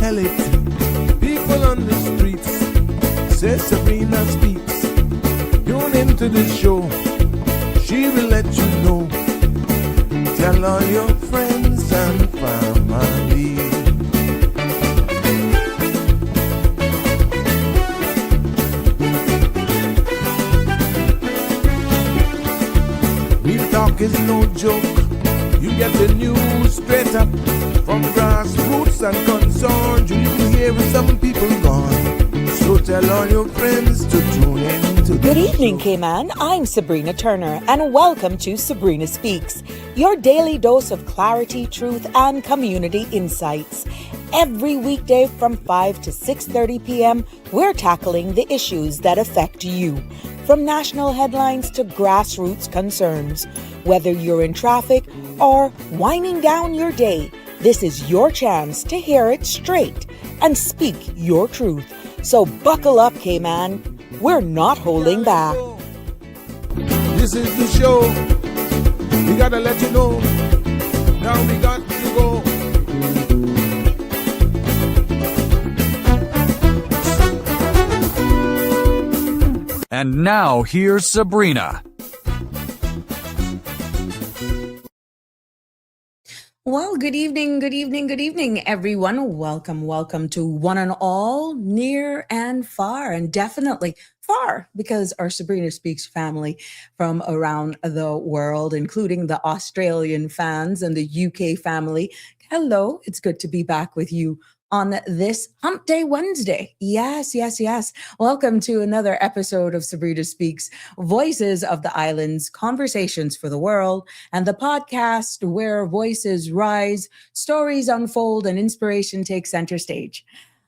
tell it. People on the streets, says Sabrina speaks. Tune into the show, she will let you know. Tell all your friends and family. Real talk is no joke. You get the news straight up from grassroots and concerns. You hear some people gone. So tell all your friends to tune in to Good evening, Cayman. I'm Sabrina Turner, and welcome to Sabrina Speaks, your daily dose of clarity, truth, and community insights. Every weekday from 5 to 6:30 p.m., we're tackling the issues that affect you, from national headlines to grassroots concerns. Whether you're in traffic or winding down your day, this is your chance to hear it straight and speak your truth. So buckle up, Cayman. We're not holding back. This is the show. We gotta let you know. Now we got to go. And now here's Sabrina. Well, good evening, everyone. Welcome to one and all, near and far, and definitely far, because our Sabrina Speaks family from around the world, including the Australian fans and the UK family. Hello, it's good to be back with you on this Hump Day Wednesday. Yes. Welcome to another episode of Sabrina Speaks, Voices of the Islands, Conversations for the World, and the podcast where voices rise, stories unfold, and inspiration takes center stage.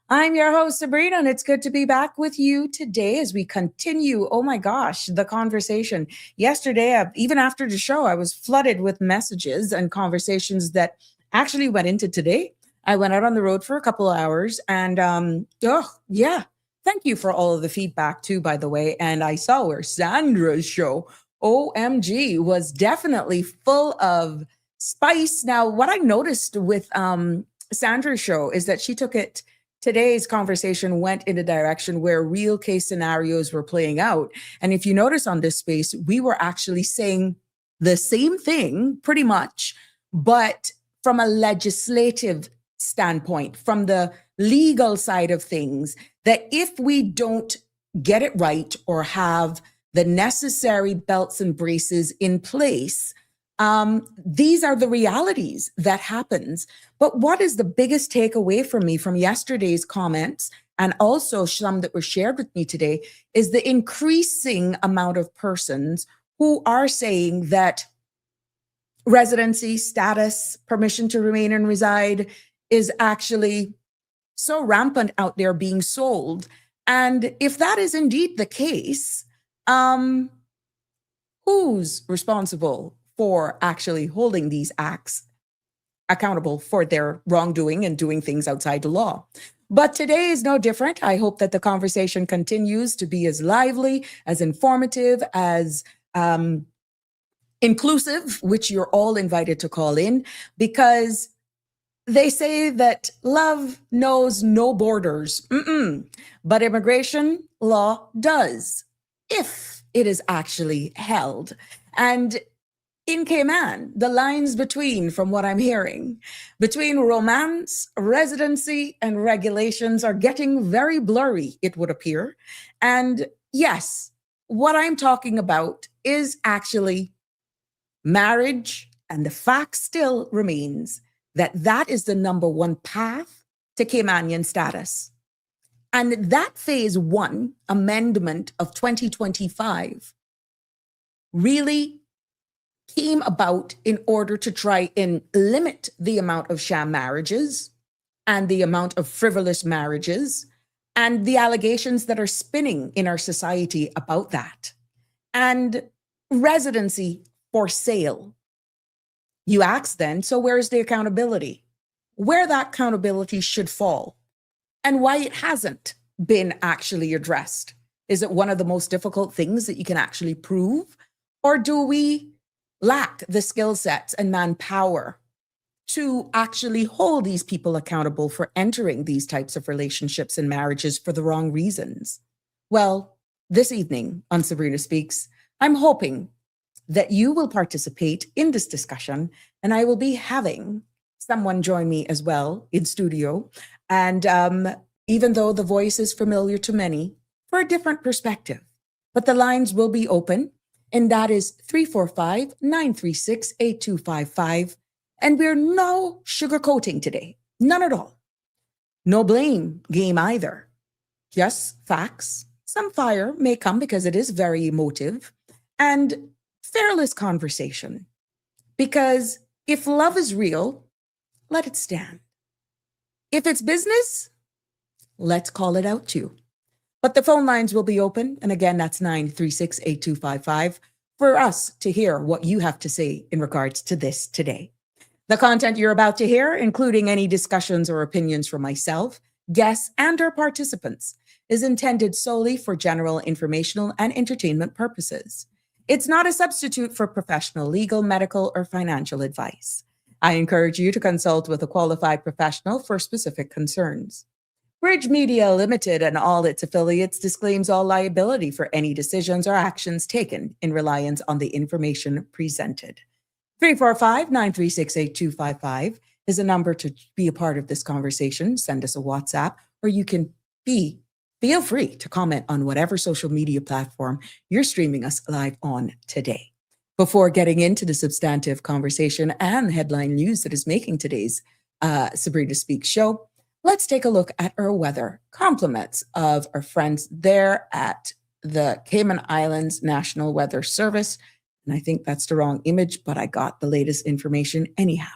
I'm your host, Sabrina, and it's good to be back with you today as we continue, oh my gosh, the conversation. Yesterday, even after the show, I was flooded with messages and conversations that actually went into today. I went out on the road for a couple of hours and, thank you for all of the feedback too, by the way. And I saw where Sandra's show, OMG, was definitely full of spice. Now, what I noticed with Sandra's show is that she took it, today's conversation went in a direction where real case scenarios were playing out. And if you notice on this space, we were actually saying the same thing pretty much, but from a legislative standpoint, from the legal side of things, that if we don't get it right or have the necessary belts and braces in place, these are the realities that happens. But what is the biggest takeaway for me from yesterday's comments, and also some that were shared with me today, is the increasing amount of persons who are saying that residency, status, permission to remain and reside is actually so rampant out there being sold. And if that is indeed the case, who's responsible for actually holding these acts accountable for their wrongdoing and doing things outside the law? But today is no different. I hope that the conversation continues to be as lively, as informative, as inclusive, which you're all invited to call in, because they say that love knows no borders, but immigration law does, if it is actually held. And in Cayman, the lines between, from what I'm hearing, between romance, residency, and regulations are getting very blurry, it would appear. And yes, what I'm talking about is actually marriage, and the fact still remains that that is the number one path to Caymanian status. And that phase one amendment of 2025 really came about in order to try and limit the amount of sham marriages and the amount of frivolous marriages and the allegations that are spinning in our society about that. And residency for sale. You ask then, so where's the accountability? Where that accountability should fall and why it hasn't been actually addressed. Is it one of the most difficult things that you can actually prove? Or do we lack the skill sets and manpower to actually hold these people accountable for entering these types of relationships and marriages for the wrong reasons? Well, this evening on Sabrina Speaks, I'm hoping that you will participate in this discussion, and I will be having someone join me as well in studio. And even though the voice is familiar to many, for a different perspective, but the lines will be open, and that is 345 936 8255. And we're no sugarcoating today, none at all. No blame game either. Just facts. Some fire may come because it is very emotive, and fearless conversation. Because if love is real, let it stand. If it's business, let's call it out too. But the phone lines will be open. And again, that's 936 8255 for us to hear what you have to say in regards to this today. The content you're about to hear, including any discussions or opinions from myself, guests, and or participants, is intended solely for general informational and entertainment purposes. It's not a substitute for professional legal, medical, or financial advice. I encourage you to consult with a qualified professional for specific concerns. Bridge Media Limited and all its affiliates disclaims all liability for any decisions or actions taken in reliance on the information presented. 345 936 8255 is a number to be a part of this conversation. Send us a WhatsApp, or you can feel free to comment on whatever social media platform you're streaming us live on today. Before getting into the substantive conversation and headline news that is making today's Sabrina Speaks show, let's take a look at our weather. Compliments of our friends there at the Cayman Islands National Weather Service. And I think that's the wrong image, but I got the latest information anyhow.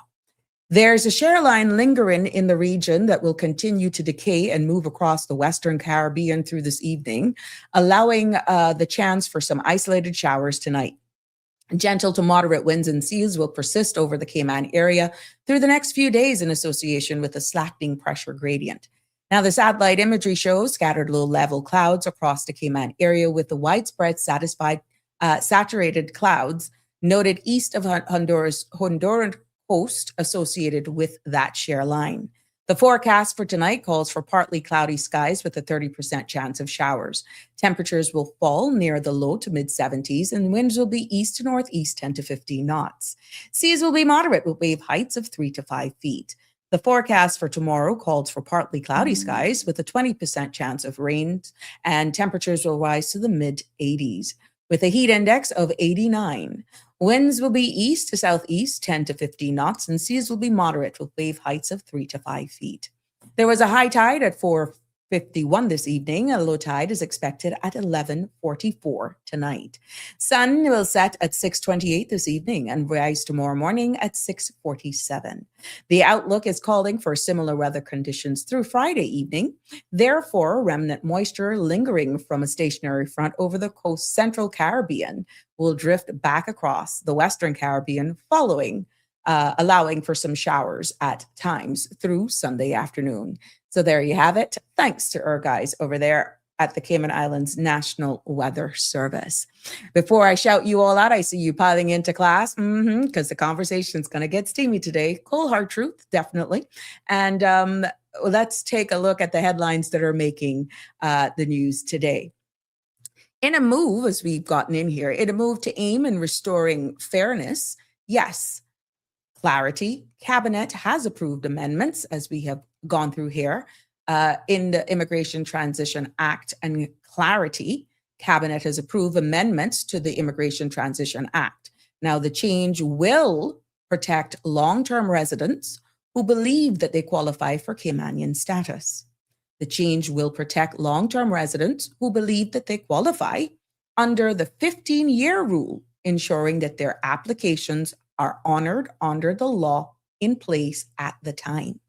There's a shear line lingering in the region that will continue to decay and move across the Western Caribbean through this evening, allowing the chance for some isolated showers tonight. Gentle to moderate winds and seas will persist over the Cayman area through the next few days in association with a slackening pressure gradient. Now, the satellite imagery shows scattered low-level clouds across the Cayman area with the widespread saturated clouds noted east of Honduran coast associated with that shear line. The forecast for tonight calls for partly cloudy skies with a 30% chance of showers. Temperatures will fall near the low to mid 70s, and winds will be east to northeast 10 to 15 knots. Seas will be moderate with wave heights of 3 to 5 feet. The forecast for tomorrow calls for partly cloudy skies with a 20% chance of rain, and temperatures will rise to the mid 80s with a heat index of 89. Winds will be east to southeast 10 to 15 knots, and seas will be moderate with wave heights of 3 to 5 feet. There was a high tide at 4:51 this evening. A low tide is expected at 11:44 tonight. Sun will set at 6:28 this evening and rise tomorrow morning at 6:47. The outlook is calling for similar weather conditions through Friday evening. Therefore, remnant moisture lingering from a stationary front over the coast central Caribbean will drift back across the Western Caribbean, allowing for some showers at times through Sunday afternoon. So there you have it. Thanks to our guys over there at the Cayman Islands National Weather Service. Before I shout you all out, I see you piling into class because the conversation's going to get steamy today. Cold hard truth, definitely. And let's take a look at the headlines that are making the news today. In a move, as we've gotten in here, in a move to aim in restoring fairness, yes, clarity, Cabinet has approved amendments, as we have gone through here, in the Immigration Transition Act and clarity. Cabinet has approved amendments to the Immigration Transition Act. Now, the change will protect long-term residents who believe that they qualify for Caymanian status. The change will protect long-term residents who believe that they qualify under the 15-year rule, ensuring that their applications are honored under the law in place at the time.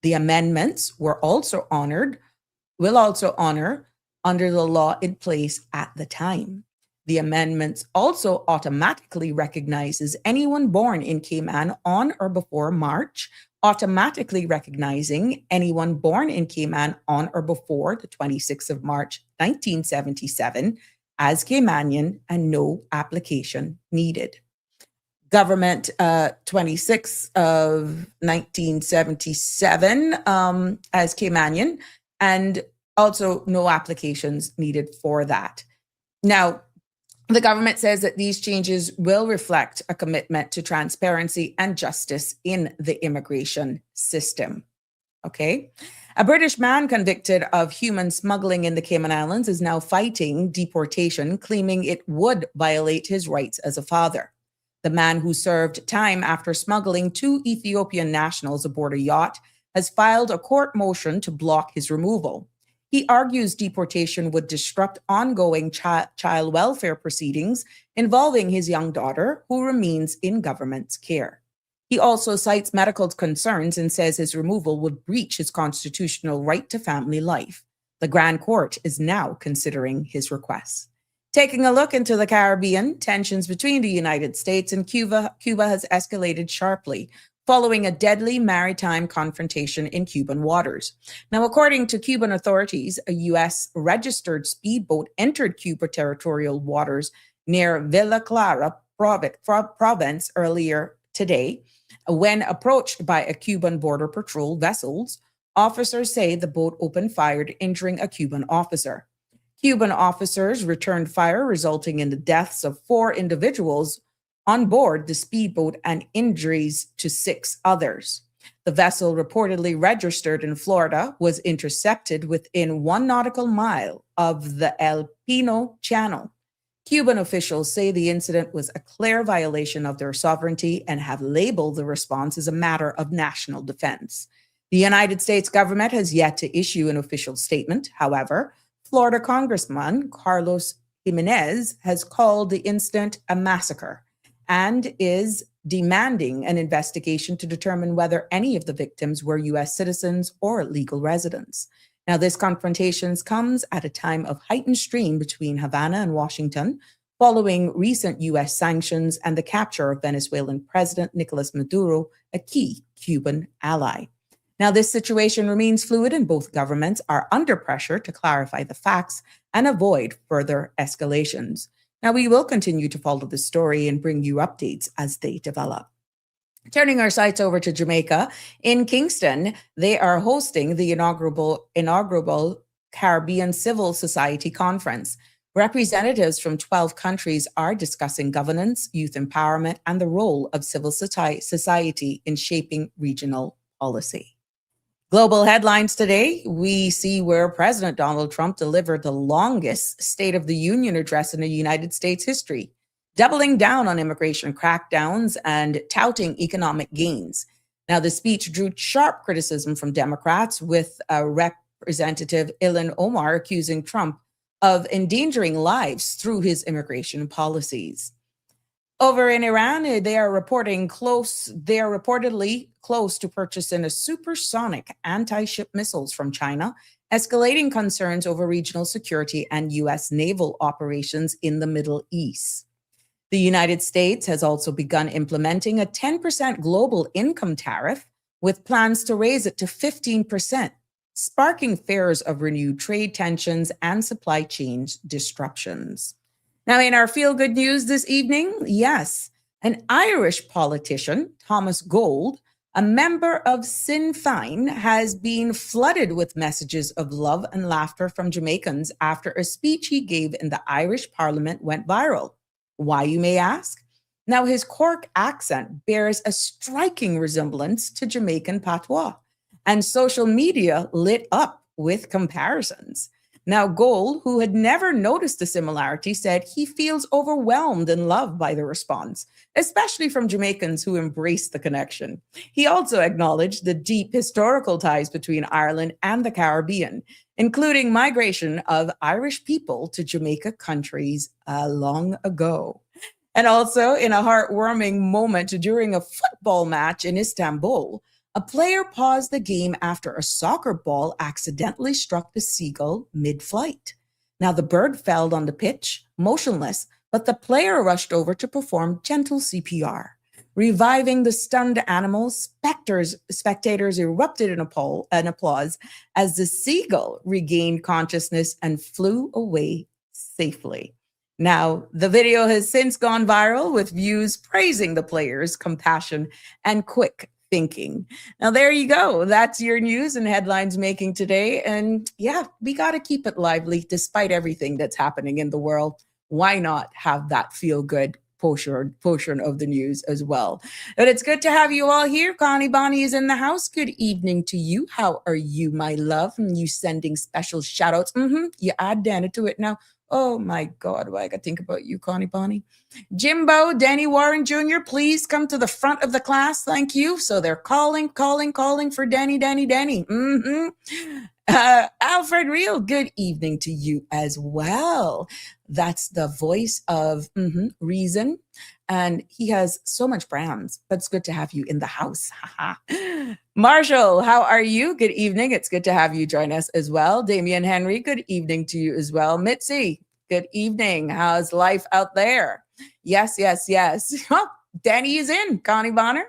The amendments will also honor under the law in place at the time. The amendments also automatically recognizes anyone born in Cayman on or before March, automatically recognizing anyone born in Cayman on or before the 26th of March, 1977 as Caymanian and no application needed. Government 26 of 1977 as Caymanian, and also no applications needed for that. Now, the government says that these changes will reflect a commitment to transparency and justice in the immigration system. Okay. A British man convicted of human smuggling in the Cayman Islands is now fighting deportation, claiming it would violate his rights as a father. The man, who served time after smuggling 2 Ethiopian nationals aboard a yacht, has filed a court motion to block his removal. He argues deportation would disrupt ongoing child welfare proceedings involving his young daughter, who remains in government's care. He also cites medical concerns and says his removal would breach his constitutional right to family life. The Grand Court is now considering his request. Taking a look into the Caribbean, tensions between the United States and Cuba has escalated sharply following a deadly maritime confrontation in Cuban waters. Now, according to Cuban authorities, a U.S. registered speedboat entered Cuba territorial waters near Villa Clara province earlier today. When approached by a Cuban border patrol vessels, officers say the boat opened fire, injuring a Cuban officer. Cuban officers returned fire, resulting in the deaths of 4 individuals on board the speedboat and injuries to 6 others. The vessel, reportedly registered in Florida, was intercepted within 1 nautical mile of the El Pino Channel. Cuban officials say the incident was a clear violation of their sovereignty and have labeled the response as a matter of national defense. The United States government has yet to issue an official statement. However, Florida Congressman Carlos Jimenez has called the incident a massacre and is demanding an investigation to determine whether any of the victims were U.S. citizens or legal residents. Now, this confrontation comes at a time of heightened strain between Havana and Washington, following recent U.S. sanctions and the capture of Venezuelan President Nicolas Maduro, a key Cuban ally. Now, this situation remains fluid, and both governments are under pressure to clarify the facts and avoid further escalations. Now, we will continue to follow the story and bring you updates as they develop. Turning our sights over to Jamaica, in Kingston, they are hosting the inaugural Caribbean Civil Society Conference. Representatives from 12 countries are discussing governance, youth empowerment, and the role of civil society in shaping regional policy. Global headlines today, we see where President Donald Trump delivered the longest State of the Union address in the United States history, doubling down on immigration crackdowns and touting economic gains. Now, the speech drew sharp criticism from Democrats, with Representative Ilhan Omar accusing Trump of endangering lives through his immigration policies. Over in Iran, they are reportedly close to purchasing a supersonic anti-ship missiles from China, escalating concerns over regional security and U.S. naval operations in the Middle East. The United States has also begun implementing a 10% global income tariff, with plans to raise it to 15%, sparking fears of renewed trade tensions and supply chain disruptions. Now, in our feel-good news this evening, yes, an Irish politician, Thomas Gold, a member of Sinn Féin, has been flooded with messages of love and laughter from Jamaicans after a speech he gave in the Irish Parliament went viral. Why, you may ask? Now, his Cork accent bears a striking resemblance to Jamaican patois, and social media lit up with comparisons. Now, Gold, who had never noticed the similarity, said he feels overwhelmed and loved by the response, especially from Jamaicans who embraced the connection. He also acknowledged the deep historical ties between Ireland and the Caribbean, including migration of Irish people to Jamaica countries long ago. And also, in a heartwarming moment during a football match in Istanbul, a player paused the game after a soccer ball accidentally struck the seagull mid-flight. Now, the bird fell on the pitch, motionless, but the player rushed over to perform gentle CPR. Reviving the stunned animal, spectators erupted in applause as the seagull regained consciousness and flew away safely. Now, the video has since gone viral with views praising the players' compassion and quick thinking. Now, there you go. That's your news and headlines making today. And yeah, we got to keep it lively despite everything that's happening in the world. Why not have that feel good portion of the news as well? But it's good to have you all here. Connie Bonnie is in the house. Good evening to you. How are you, my love? And you sending special shout outs. You add Dana to it now. Oh my God, why I gotta think about you, Connie Bonnie. Jimbo, Danny Warren Jr., please come to the front of the class. Thank you. So they're calling for Danny. Alfred Real, good evening to you as well. That's the voice of reason. And he has so much brands, but it's good to have you in the house. Marshall, how are you? Good evening. It's good to have you join us as well. Damian Henry, good evening to you as well. Mitzi, good evening. How's life out there? Yes. Well, Danny is in, Connie Bonner.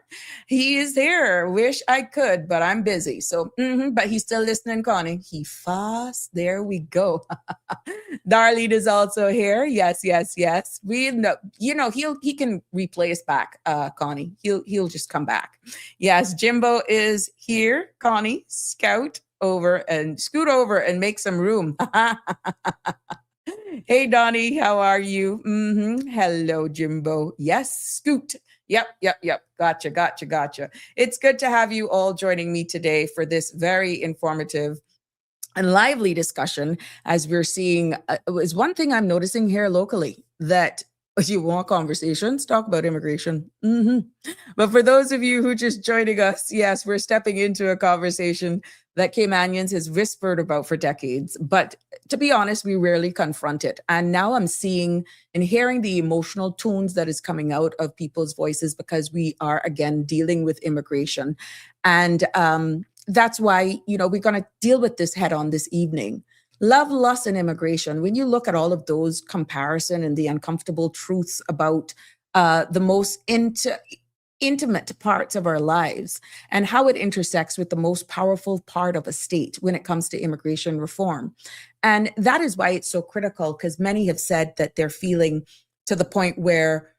He is here. Wish I could, but I'm busy. So, but he's still listening, Connie. He fast. There we go. Darlene is also here. Yes. We know, he can replay us back, Connie. He'll just come back. Yes, Jimbo is here. Connie, scoot over and make some room. Hey, Donnie, how are you? Hello, Jimbo. Yes, scoot. Yep. Gotcha. It's good to have you all joining me today for this very informative and lively discussion as we're seeing is one thing I'm noticing here locally that as you want conversations, talk about immigration. But for those of you who just joining us, yes, we're stepping into a conversation that Caymanians has whispered about for decades. But to be honest, we rarely confront it. And now I'm seeing and hearing the emotional tones that is coming out of people's voices because we are, again, dealing with immigration. And that's why, we're going to deal with this head on this evening. Love, lust, and immigration. When you look at all of those comparison and the uncomfortable truths about the most intimate parts of our lives and how it intersects with the most powerful part of a state when it comes to immigration reform. And that is why it's so critical, because many have said that they're feeling to the point where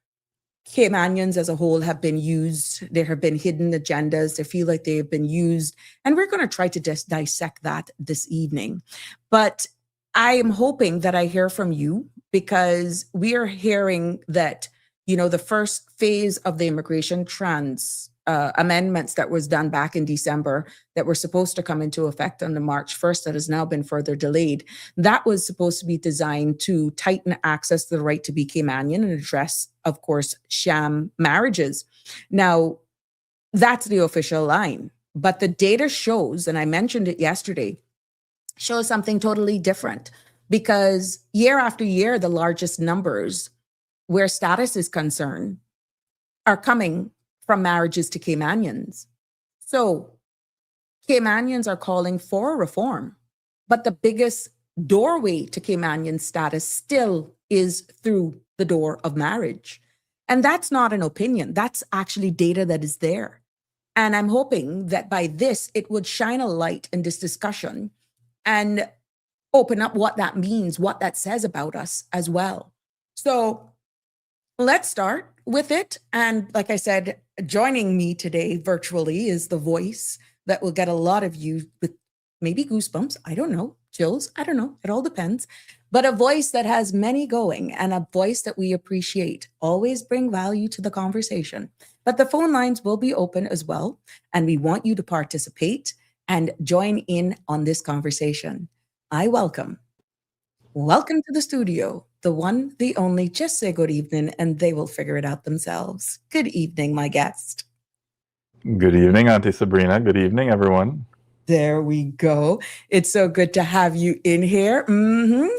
Caymanians as a whole have been used. There have been hidden agendas. They feel like they have been used. And we're going to try to just dissect that this evening. But I am hoping that I hear from you because we are hearing that, the first phase of the immigration amendments that was done back in December that were supposed to come into effect on the March 1st that has now been further delayed. That was supposed to be designed to tighten access to the right to be Caymanian and address, of course, sham marriages. Now, that's the official line. But the data shows, and I mentioned it yesterday, shows something totally different because year after year, the largest numbers where status is concerned are coming from marriages to Caymanians. So Caymanians are calling for reform, but the biggest doorway to Caymanian status still is through the door of marriage. And that's not an opinion. That's actually data that is there. And I'm hoping that by this, it would shine a light in this discussion and open up what that means, what that says about us as well. So let's start with it. And like I said, joining me today virtually is the voice that will get a lot of you with maybe goosebumps. I don't know. Chills. I don't know. It all depends. But a voice that has many going and a voice that we appreciate. Always bring value to the conversation. But the phone lines will be open as well. And we want you to participate and join in on this conversation. I welcome to the studio, the one, the only, just say good evening and they will figure it out themselves. Good evening, my guest. Good evening, Auntie Sabrina. Good evening, everyone. There we go. It's so good to have you in here.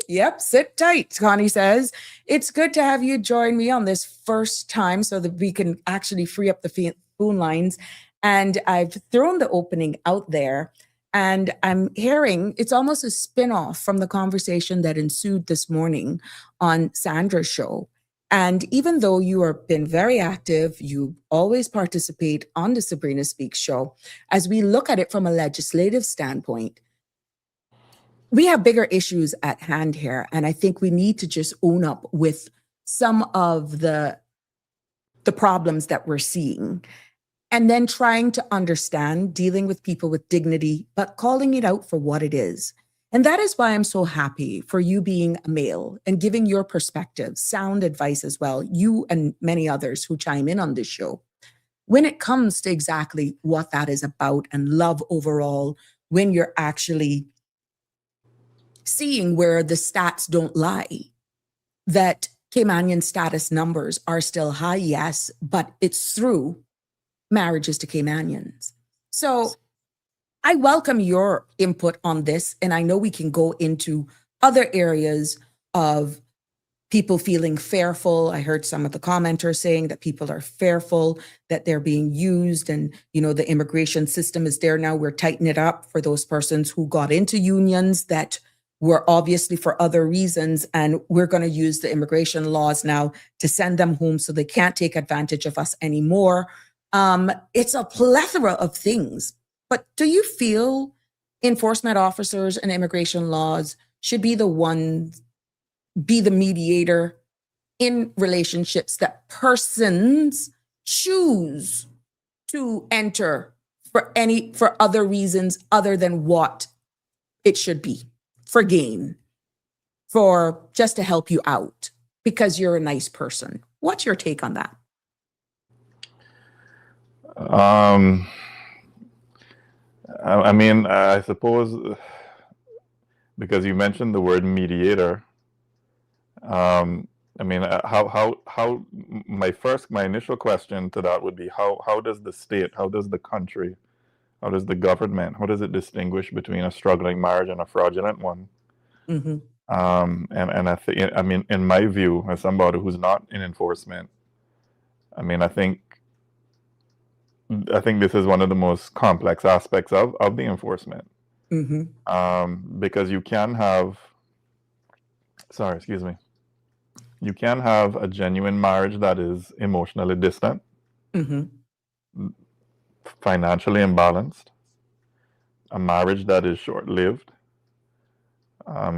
Yep, sit tight, Connie says. It's good to have you join me on this first time so that we can actually free up the phone lines. And I've thrown the opening out there. And I'm hearing it's almost a spin-off from the conversation that ensued this morning on Sandra's show. And even though you have been very active, you always participate on the Sabrina Speaks show, as we look at it from a legislative standpoint, we have bigger issues at hand here. And I think we need to just own up with some of the problems that we're seeing. And then trying to understand, dealing with people with dignity, but calling it out for what it is. And that is why I'm so happy for you being a male and giving your perspective, sound advice as well, you and many others who chime in on this show. When it comes to exactly what that is about and love overall, when you're actually seeing where the stats don't lie, that Caymanian status numbers are still high, yes, but it's through marriages to Caymanians. So I welcome your input on this, and I know we can go into other areas of people feeling fearful. I heard some of the commenters saying that people are fearful, that they're being used, and the immigration system is there now. We're tightening it up for those persons who got into unions that were obviously for other reasons, and we're going to use the immigration laws now to send them home so they can't take advantage of us anymore. It's a plethora of things. But do you feel enforcement officers and immigration laws should be the ones, be the mediator in relationships that persons choose to enter for other reasons other than what it should be, for gain, for just to help you out because you're a nice person? What's your take on that? I suppose because you mentioned the word mediator, how my initial question to that would be how does the state, how does the country, how does the government, how does it distinguish between a struggling marriage and a fraudulent one? Mm-hmm. And I think, in my view, as somebody who's not in enforcement, I think this is one of the most complex aspects of the enforcement. Mm-hmm. Because you can have a genuine marriage that is emotionally distant, Mm-hmm. financially imbalanced, a marriage that is short-lived.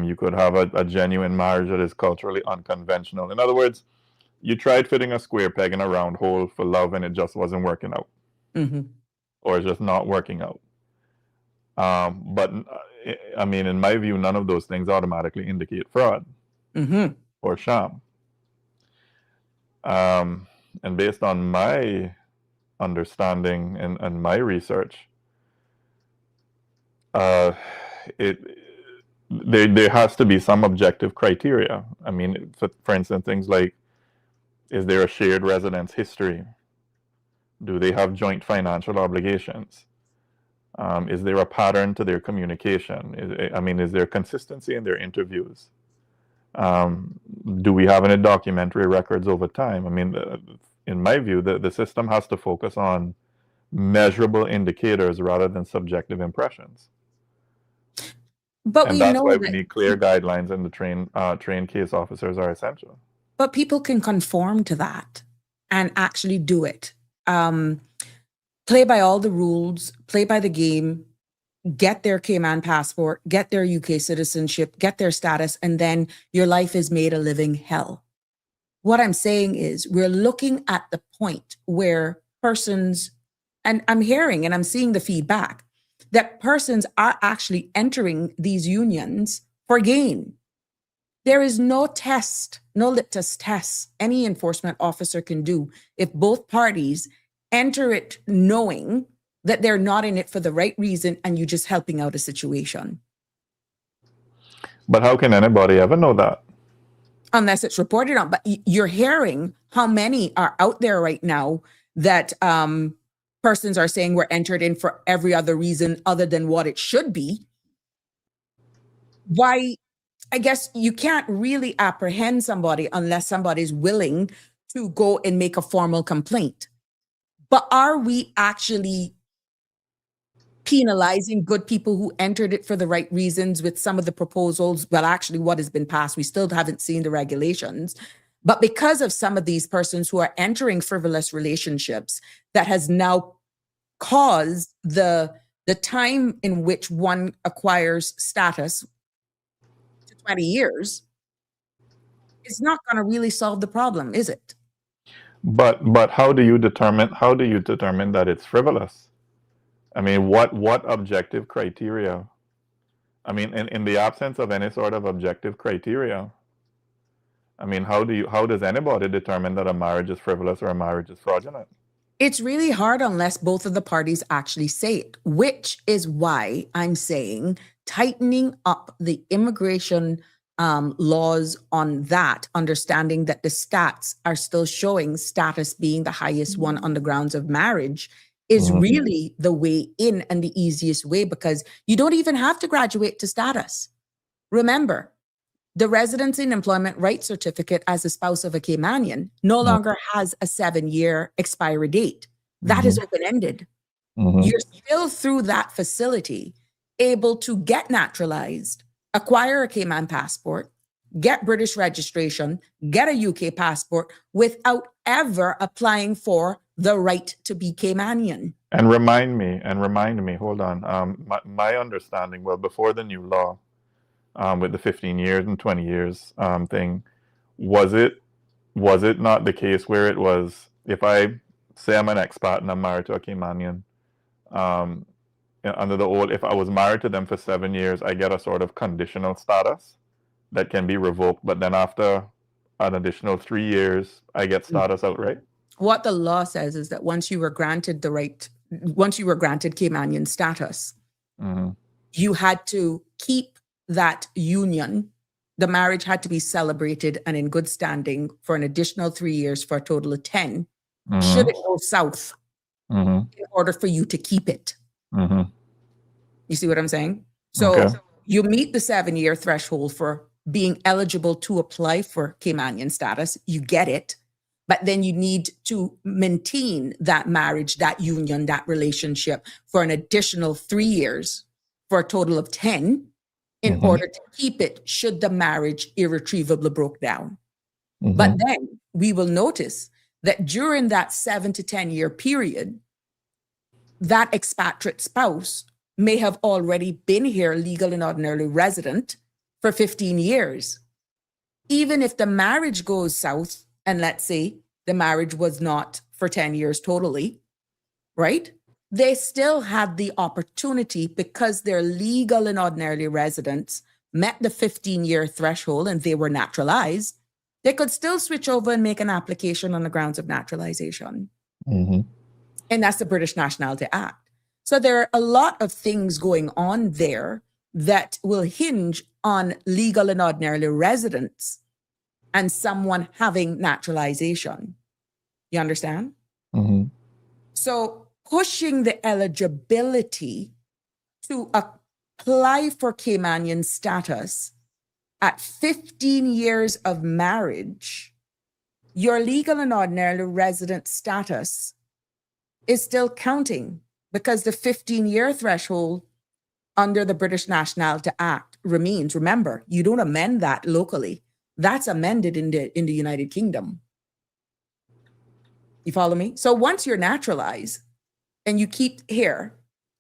You could have a genuine marriage that is culturally unconventional. In other words, you tried fitting a square peg in a round hole for love and it just wasn't working out. Mm-hmm. Or it's just not working out. But in my view, none of those things automatically indicate fraud Mm-hmm. or sham. And based on my understanding and my research, there has to be some objective criteria. For instance, things like, is there a shared residence history? Do they have joint financial obligations? Is there a pattern to their communication? Is there consistency in their interviews? Do we have any documentary records over time? In my view, the system has to focus on measurable indicators rather than subjective impressions. But and we that's know why that we need clear guidelines, and the trained case officers are essential. But people can conform to that and actually do it. Play by all the rules, play by the game, get their Cayman passport, get their UK citizenship, get their status, and then your life is made a living hell. What I'm saying is we're looking at the point where persons, and I'm hearing and I'm seeing the feedback, that persons are actually entering these unions for gain. There is no test, no litmus test any enforcement officer can do if both parties enter it knowing that they're not in it for the right reason and you're just helping out a situation. But how can anybody ever know that? Unless it's reported on. But you're hearing how many are out there right now that persons are saying we're entered in for every other reason other than what it should be. Why? I guess you can't really apprehend somebody unless somebody's willing to go and make a formal complaint. But are we actually penalizing good people who entered it for the right reasons with some of the proposals? Well, actually, what has been passed, we still haven't seen the regulations. But because of some of these persons who are entering frivolous relationships, that has now caused the time in which one acquires status 20 years is not going to really solve the problem, is it? But how do you determine that it's frivolous? I mean, what objective criteria? I mean, in the absence of any sort of objective criteria, I mean, how does anybody determine that a marriage is frivolous or a marriage is fraudulent? It's really hard unless both of the parties actually say it, which is why I'm saying tightening up the immigration laws on that, understanding that the stats are still showing status being the highest one on the grounds of marriage, is really the way in and the easiest way, because you don't even have to graduate to status. Remember, the residency and employment rights certificate as a spouse of a Caymanian no longer has a 7-year expiry date. That is open-ended. You're still through that facility able to get naturalized, acquire a Cayman passport, get British registration, get a UK passport without ever applying for the right to be Caymanian. And remind me, hold on. My understanding, well, before the new law, with the 15 years and 20 years thing, was it not the case where it was, if I say I'm an expat and I'm married to a Caymanian, under the old, if I was married to them for 7 years, I get a sort of conditional status that can be revoked, but then after an additional 3 years, I get status outright? What the law says is that once you were granted Caymanian status, you had to keep that union. The marriage had to be celebrated and in good standing for an additional 3 years for a total of 10. Should it go south, in order for you to keep it. You see what I'm saying? So you meet the 7-year threshold for being eligible to apply for Caymanian status. You get it. But then you need to maintain that marriage, that union, that relationship for an additional 3 years for a total of 10 in order to keep it should the marriage irretrievably broke down. But then we will notice that during that 7 to 10 year period, that expatriate spouse may have already been here legal and ordinarily resident for 15 years. Even if the marriage goes south, and let's say the marriage was not for 10 years totally, right? They still had the opportunity, because they're legal and ordinarily residents, met the 15-year threshold and they were naturalized, they could still switch over and make an application on the grounds of naturalization. And that's the British Nationality Act. So there are a lot of things going on there that will hinge on legal and ordinarily residents and someone having naturalization. You understand? So pushing the eligibility to apply for Caymanian status at 15 years of marriage, your legal and ordinarily resident status is still counting, because the 15-year threshold under the British Nationality Act remains. Remember, you don't amend that locally. That's amended in the United Kingdom. You follow me? So once you're naturalized and you keep here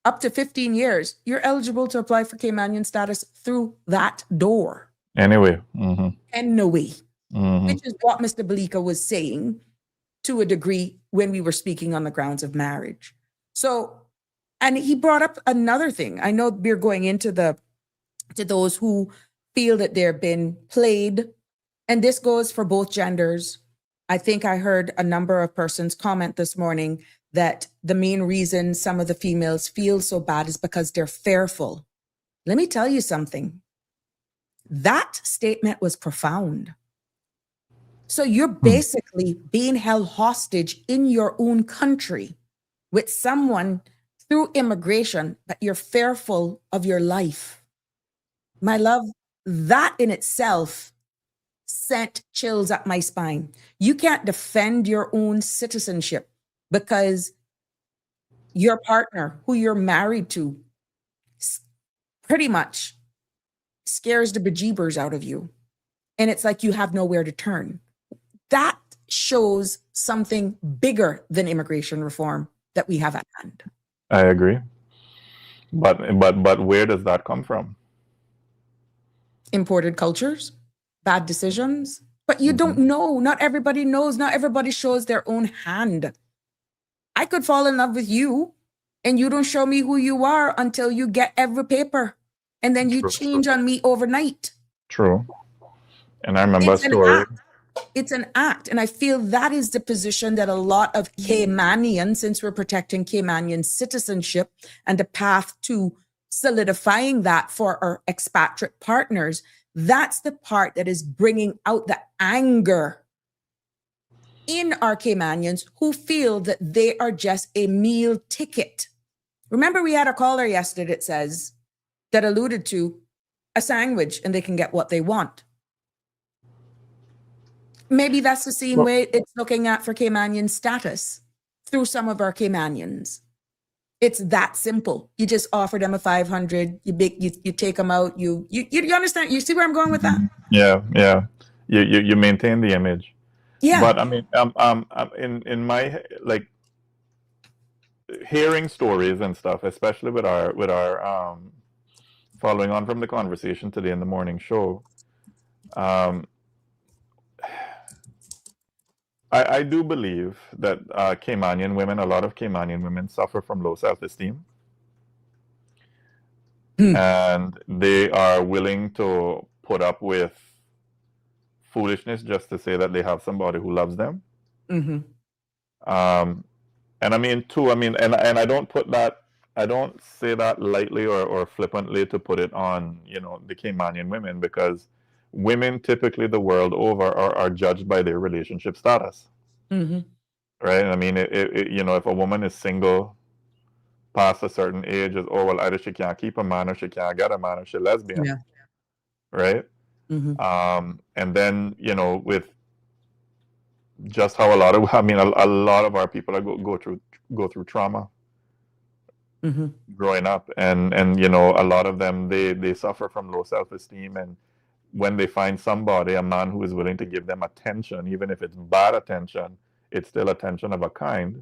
up to 15 years, you're eligible to apply for Caymanian status through that door. Anyway. Anyway, which is what Mr. Balika was saying to a degree when we were speaking on the grounds of marriage. So, and he brought up another thing. I know we're going into to those who feel that they're been played, and this goes for both genders. I think I heard a number of persons comment this morning that the main reason some of the females feel so bad is because they're fearful. Let me tell you something. That statement was profound. So you're basically being held hostage in your own country with someone through immigration, but you're fearful of your life. My love, that in itself sent chills up my spine. You can't defend your own citizenship because your partner, who you're married to, pretty much scares the bejeebers out of you. And it's like you have nowhere to turn. That shows something bigger than immigration reform that we have at hand. I agree. But where does that come from? imported cultures, bad decisions. But you don't know. Not everybody knows. Not everybody shows their own hand. I could fall in love with you and you don't show me who you are until you get every paper. And then you True. change on me overnight. True. And I remember a It's an story. act. It's an act. And I feel that is the position that a lot of Caymanian, since we're protecting Caymanian citizenship and the path to solidifying that for our expatriate partners, that's the part that is bringing out the anger in our Caymanians who feel that they are just a meal ticket. Remember, we had a caller yesterday that alluded to a sandwich and they can get what they want. Maybe that's the same way it's looking at for Caymanian status through some of our Caymanians. It's that simple. You just offer them a 500. You take them out. You understand? You see where I'm going with that? Yeah. You maintain the image. Yeah. But I mean, in my like hearing stories and stuff, especially with our following on from the conversation today in the morning show, I do believe that a lot of Caymanian women suffer from low self-esteem. And they are willing to put up with foolishness just to say that they have somebody who loves them. And I mean, too, and I don't say that lightly or flippantly to put it on, the Caymanian women, because women typically the world over are judged by their relationship status. Right? I mean, if a woman is single past a certain age, well, either she can't keep a man or she can't get a man or she's lesbian. Yeah. Right? And then, with just how a lot of our people go through trauma growing up, and a lot of them, they suffer from low self-esteem, and when they find somebody, a man who is willing to give them attention, even if it's bad attention, it's still attention of a kind,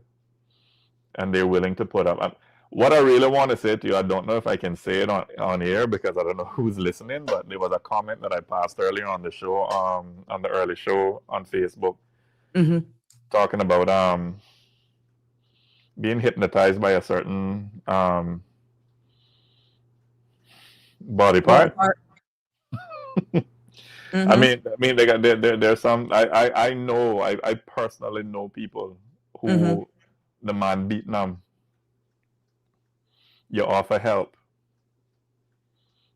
and they're willing to put up. What I really want to say to you, I don't know if I can say it on air because I don't know who's listening, but there was a comment that I passed earlier on the show, on the early show on Facebook, talking about being hypnotized by a certain body part. I mean, there's some. I know. I personally know people who the man beating them. You offer help,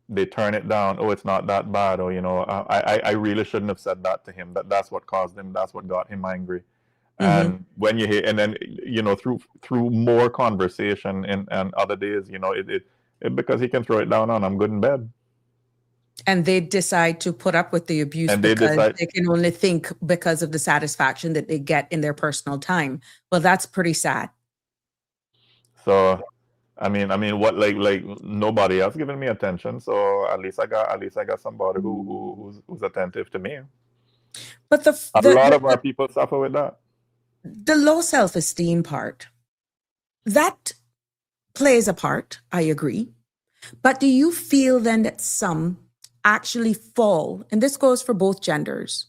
they turn it down. Oh, it's not that bad. Or I really shouldn't have said that to him. That's what caused him. That's what got him angry. And when you hear, and then through more conversation and other days, it because he can throw it down on, I'm good in bed. And they decide to put up with the abuse because they can only think because of the satisfaction that they get in their personal time. Well, that's pretty sad. So, I mean, what like nobody else giving me attention. So at least I got somebody who's attentive to me. But a lot of our people suffer with that. The low self-esteem part, that plays a part. I agree. But do you feel then that some actually fall, and this goes for both genders,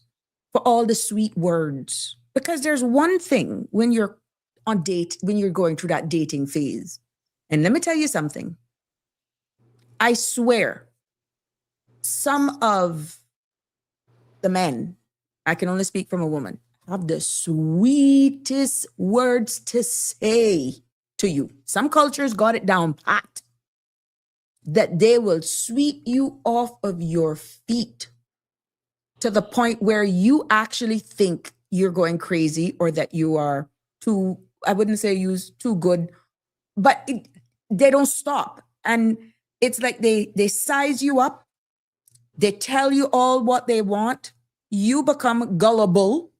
for all the sweet words? Because there's one thing when you're when you're going through that dating phase, and let me tell you something, I swear some of the men, I can only speak from a woman, have the sweetest words to say to you. Some cultures got it down pat, that they will sweep you off of your feet to the point where you actually think you're going crazy or that you are too, I wouldn't say use too good, but they don't stop. And it's like they size you up. They tell you all what they want. You become gullible.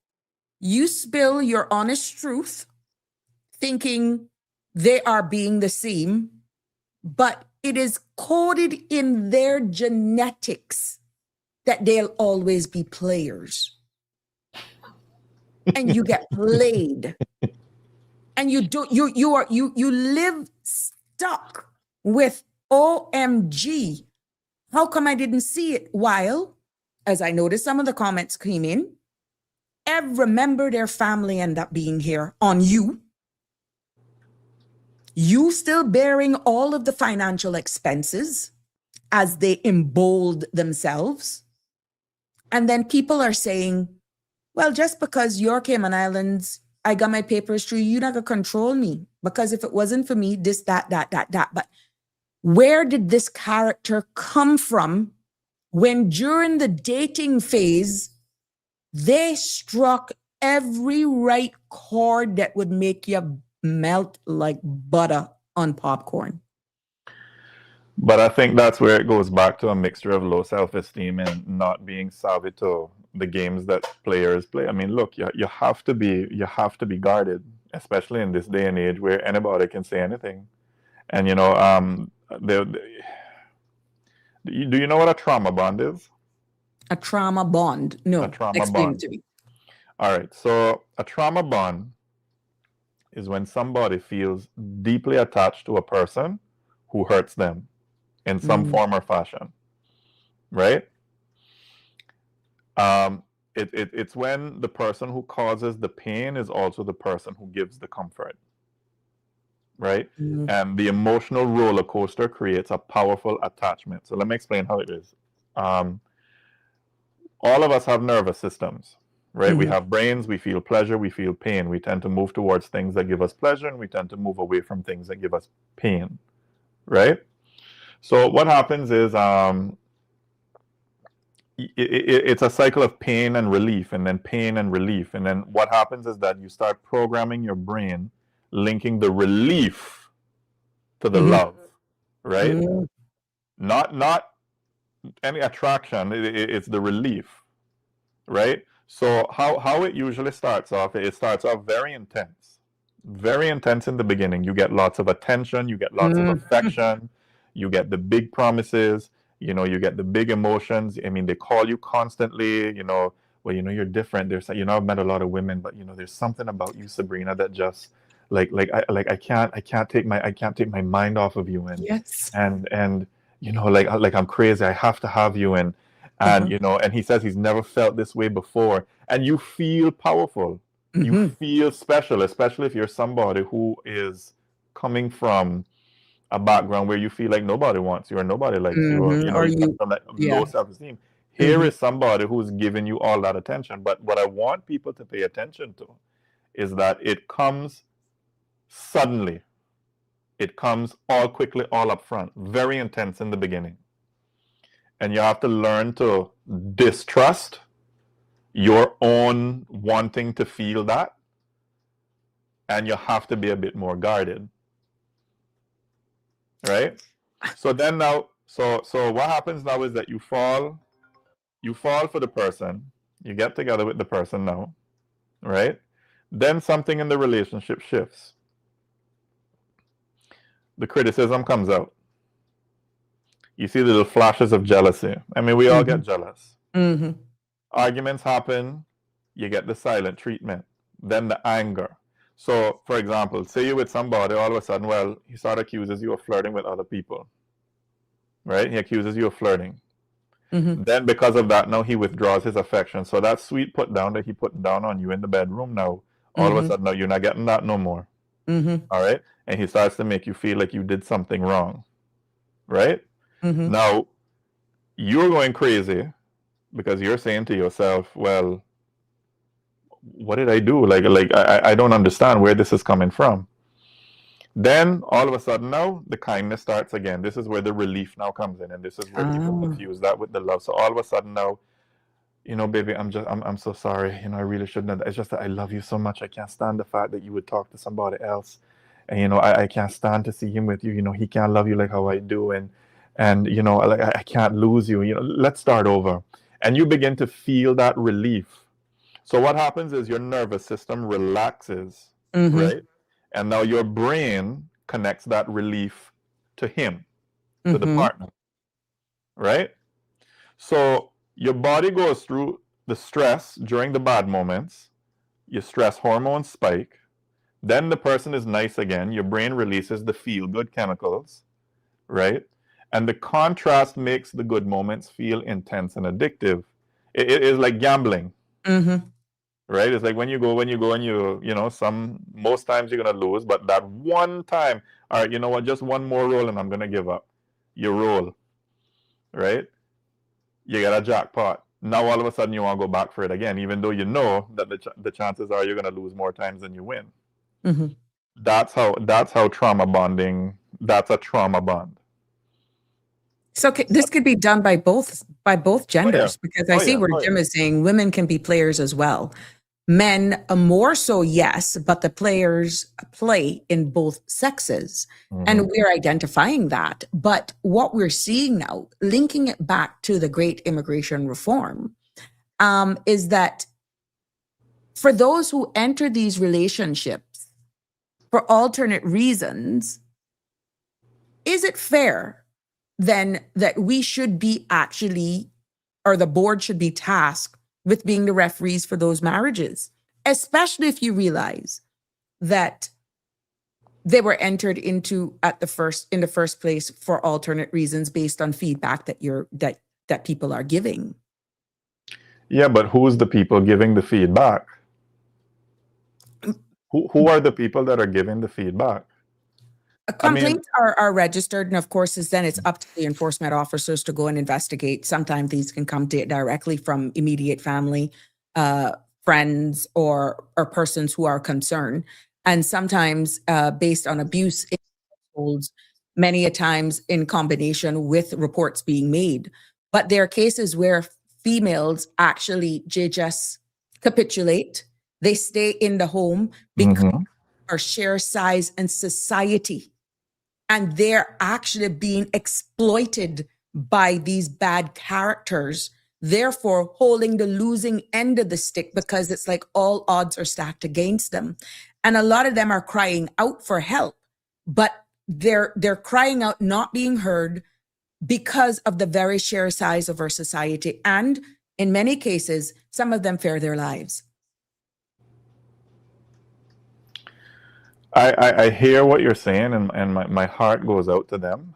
You spill your honest truth, thinking they are being the same, but it is coded in their genetics that they'll always be players. And you get played. And you live stuck with OMG. How come I didn't see it? While, as I noticed, some of the comments came in, every member of their family end up being here on you. You still bearing all of the financial expenses as they embold themselves. And then people are saying, well, just because you're Cayman Islands, I got my papers through, you're not going to control me. Because if it wasn't for me, this, that. But where did this character come from when during the dating phase, they struck every right chord that would make you melt like butter on popcorn? But I think that's where it goes back to a mixture of low self-esteem and not being savvy to the games that players play. I mean, look, you have to be guarded, especially in this day and age where anybody can say anything. And do you know what a trauma bond is? A trauma bond? No. A trauma Explain bond. it to me. All right. So a trauma bond is when somebody feels deeply attached to a person who hurts them in some form or fashion, right? It's when the person who causes the pain is also the person who gives the comfort, right? And the emotional roller coaster creates a powerful attachment. So let me explain how it is. All of us have nervous systems, right? We have brains, we feel pleasure, we feel pain. We tend to move towards things that give us pleasure, and we tend to move away from things that give us pain, right? So what happens is it's a cycle of pain and relief, and then pain and relief. And then what happens is that you start programming your brain, linking the relief to the love, right? Not any attraction, it's the relief, right? So how it usually starts off, it starts off very intense in the beginning. You get lots of attention, you get lots of affection, you get the big promises, you get the big emotions. I mean, they call you constantly, well, you're different. There's, I've met a lot of women, but there's something about you, Sabrina, that just I can't take my mind off of you. And Yes. and like I'm crazy. I have to have you. And and he says he's never felt this way before. And you feel powerful. You feel special, especially if you're somebody who is coming from a background where you feel like nobody wants you or nobody likes you, or you come from that low self-esteem. Here is somebody who's giving you all that attention. But what I want people to pay attention to is that it comes suddenly. It comes all quickly, all up front, very intense in the beginning. And you have to learn to distrust your own wanting to feel that. And you have to be a bit more guarded. Right? So then now, so what happens now is that you fall for the person, you get together with the person now, right? Then something in the relationship shifts. The criticism comes out. You see the little flashes of jealousy. I mean, we all get jealous. Arguments happen, you get the silent treatment, then the anger. So, for example, say you're with somebody, all of a sudden, well, he sort of accuses you of flirting with other people, right? He accuses you of flirting. Then because of that, now he withdraws his affection. So that sweet put down that he put down on you in the bedroom, now, all of a sudden, now you're not getting that no more. All right? And he starts to make you feel like you did something wrong, right? Now, you're going crazy because you're saying to yourself, well, what did I do? I don't understand where this is coming from. Then all of a sudden now the kindness starts again. This is where the relief now comes in, and this is where people confuse that with the love. So all of a sudden now, baby, I'm so sorry. I really shouldn't have. It's just that I love you so much. I can't stand the fact that you would talk to somebody else, and I can't stand to see him with you. He can't love you like how I do, and I can't lose you. Let's start over, and you begin to feel that relief. So what happens is your nervous system relaxes, right? And now your brain connects that relief to him, to the partner, right? So your body goes through the stress during the bad moments. Your stress hormones spike. Then the person is nice again. Your brain releases the feel-good chemicals, right? And the contrast makes the good moments feel intense and addictive. It is like gambling. Mm-hmm. Right? It's like when you go and most times you're gonna lose, but that one time, all right, you know what, just one more roll and I'm gonna give up. You roll, right? You get a jackpot. Now all of a sudden you want to go back for it again, even though you know that the chances are you're gonna lose more times than you win. Mm-hmm. That's how trauma bonding. That's a trauma bond. So this could be done by both genders, because I Oh see yeah. where Oh Jim yeah. is saying women can be players as well. Men more so, yes, but the players play in both sexes. And Mhm. we're identifying that. But what we're seeing now, linking it back to the great immigration reform, is that for those who enter these relationships for alternate reasons, is it fair then that we should be actually, or the board should be tasked with being the referees for those marriages, especially if you realize that they were entered into in the first place for alternate reasons based on feedback that people are giving? Yeah, but who's the people giving the feedback? Who are the people that are giving the feedback? I mean, Complaints are registered, and of course, then it's up to the enforcement officers to go and investigate. Sometimes these can come directly from immediate family, friends, or persons who are concerned, and sometimes based on abuse in households, many a times in combination with reports being made. But there are cases where females actually just capitulate. They stay in the home because mhm. our share size and society, and they're actually being exploited by these bad characters, therefore holding the losing end of the stick, because it's like all odds are stacked against them. And a lot of them are crying out for help, but they're crying out not being heard because of the very sheer size of our society, and in many cases some of them fear their lives. I hear what you're saying, and my heart goes out to them.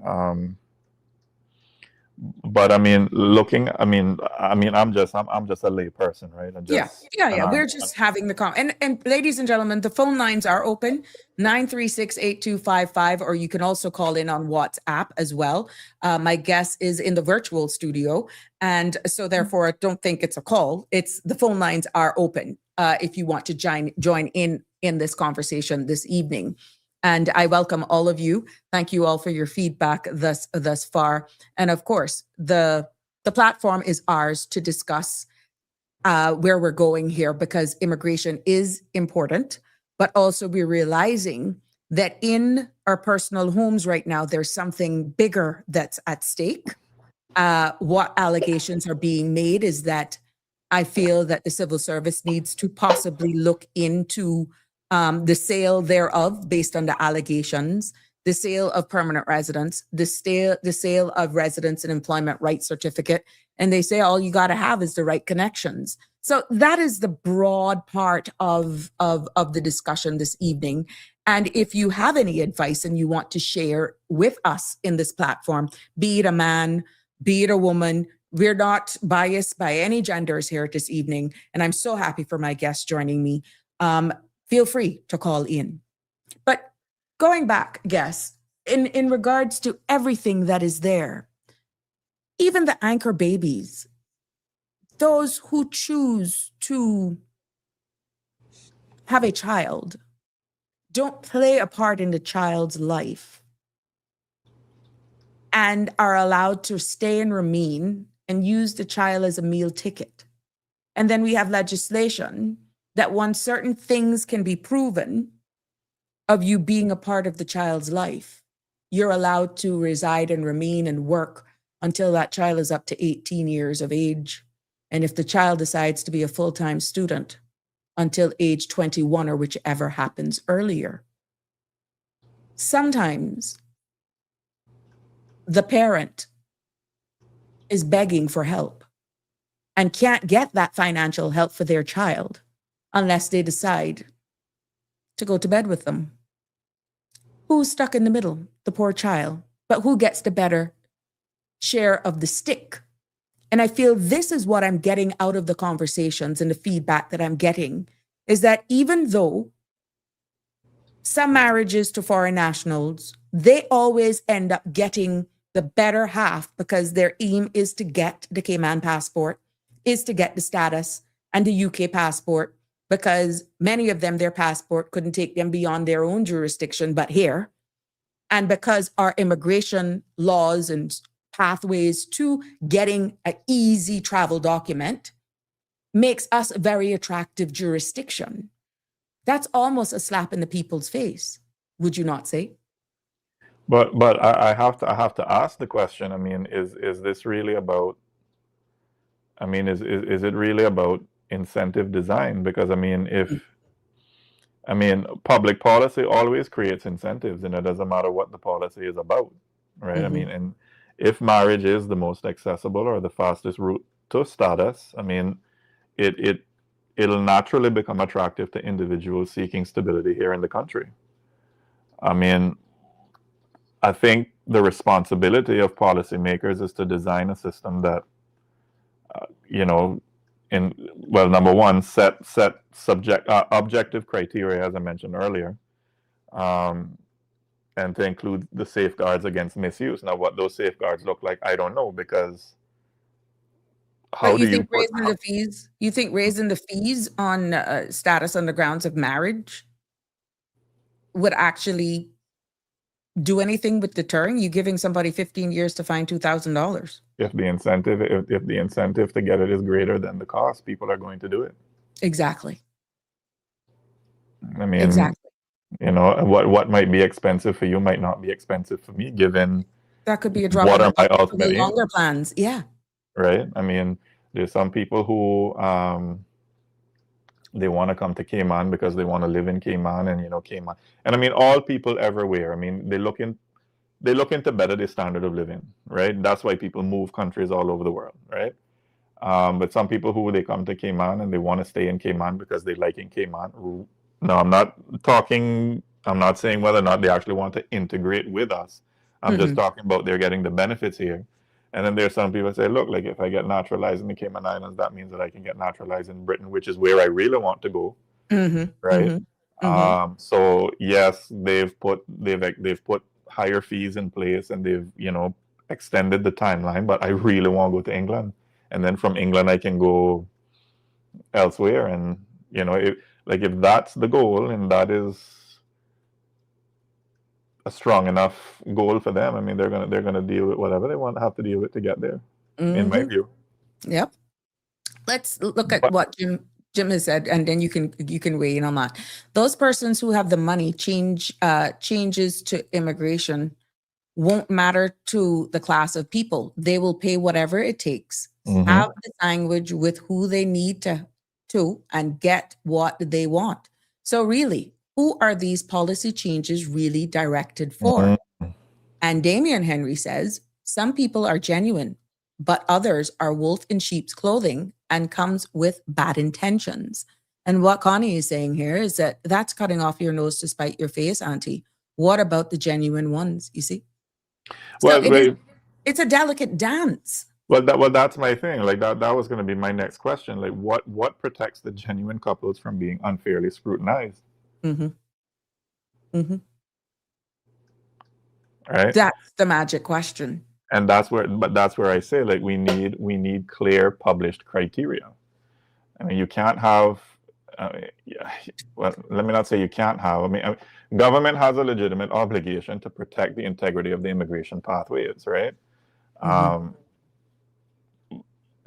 Um, but I mean, I'm just a lay person, right? Yeah. We're just having the and ladies and gentlemen, the phone lines are open, 936-8255, or you can also call in on WhatsApp as well. My guest is in the virtual studio, and so therefore don't think it's a call. It's the phone lines are open if you want to join in this conversation this evening. And I welcome all of you. Thank you all for your feedback thus far. And of course, the platform is ours to discuss where we're going here, because immigration is important, but also we're realizing that in our personal homes right now, there's something bigger that's at stake. What allegations are being made is that I feel that the civil service needs to possibly look into the sale thereof based on the allegations, the sale of permanent residence, the sale of residence and employment rights certificate. And they say all you got to have is the right connections. So that is the broad part of the discussion this evening. And if you have any advice and you want to share with us in this platform, be it a man, be it a woman, we're not biased by any genders here this evening. And I'm so happy for my guests joining me. Feel free to call in. But going back, guests, in regards to everything that is there, even the anchor babies, those who choose to have a child, don't play a part in the child's life and are allowed to stay and remain and use the child as a meal ticket. And then we have legislation that once certain things can be proven of you being a part of the child's life, you're allowed to reside and remain and work until that child is up to 18 years of age. And if the child decides to be a full-time student, until age 21 or whichever happens earlier. Sometimes the parent is begging for help and can't get that financial help for their child unless they decide to go to bed with them. Who's stuck in the middle? The poor child. but who gets the better share of the stick? And I feel this is what I'm getting out of the conversations and the feedback that I'm getting, is that even though some marriages to foreign nationals, they always end up getting the better half because their aim is to get the Cayman passport, is to get the status and the UK passport, because many of them, their passport couldn't take them beyond their own jurisdiction, but here. And because our immigration laws and pathways to getting an easy travel document makes us a very attractive jurisdiction. That's almost a slap in the people's face, would you not say? But I have to ask the question. I mean, is this really about? I mean, is it really about incentive design? Because I mean, public policy always creates incentives, and it doesn't matter what the policy is about, right? I mean, and if marriage is the most accessible or the fastest route to status, I mean, it'll naturally become attractive to individuals seeking stability here in the country. I mean, I think the responsibility of policymakers is to design a system that, number one, set objective criteria, as I mentioned earlier, and to include the safeguards against misuse. Now, what those safeguards look like, I don't know, because how But you do you think put? raising the fees? You think raising the fees on status on the grounds of marriage would actually do anything with deterring you? Giving somebody 15 years to find $2,000. If the incentive to get it is greater than the cost, people are going to do it. Exactly. I mean, Exactly. what might be expensive for you might not be expensive for me, given That could be a drop what in are the my bucket for ultimate the aims, longer plans. Yeah. right? I mean, there's some people who they want to come to Cayman because they want to live in Cayman, and Cayman, and I mean, all people everywhere. I mean, they look into better their standard of living, right? That's why people move countries all over the world, right? But some people who they come to Cayman and they want to stay in Cayman because they like in Cayman. No, I'm not saying whether or not they actually want to integrate with us. I'm just talking about they're getting the benefits here. And then there's some people say, look, like if I get naturalized in the Cayman Islands, that means that I can get naturalized in Britain, which is where I really want to go, right? So yes, they've put higher fees in place, and they've extended the timeline. But I really want to go to England, and then from England I can go elsewhere. And if that's the goal, and that is a strong enough goal for them, I mean, they're gonna deal with whatever they have to deal with to get there. In my view. Yep. Let's look at what Jim has said, and then you can weigh in on that. Those persons who have the money, changes to immigration won't matter to the class of people. They will pay whatever it takes, have the language with who they need to and get what they want. So really, who are these policy changes really directed for? And Damian Henry says, some people are genuine, but others are wolf in sheep's clothing and comes with bad intentions. And what Connie is saying here is that that's cutting off your nose to spite your face, Auntie. What about the genuine ones, you see? Well, So it's a delicate dance. Well, that's my thing. Like that was going to be my next question. Like, what protects the genuine couples from being unfairly scrutinized? Right. That's the magic question. And that's where I say, like, we need clear published criteria. I mean, you can't have. Well, let me not say you can't have. I mean, government has a legitimate obligation to protect the integrity of the immigration pathways, right?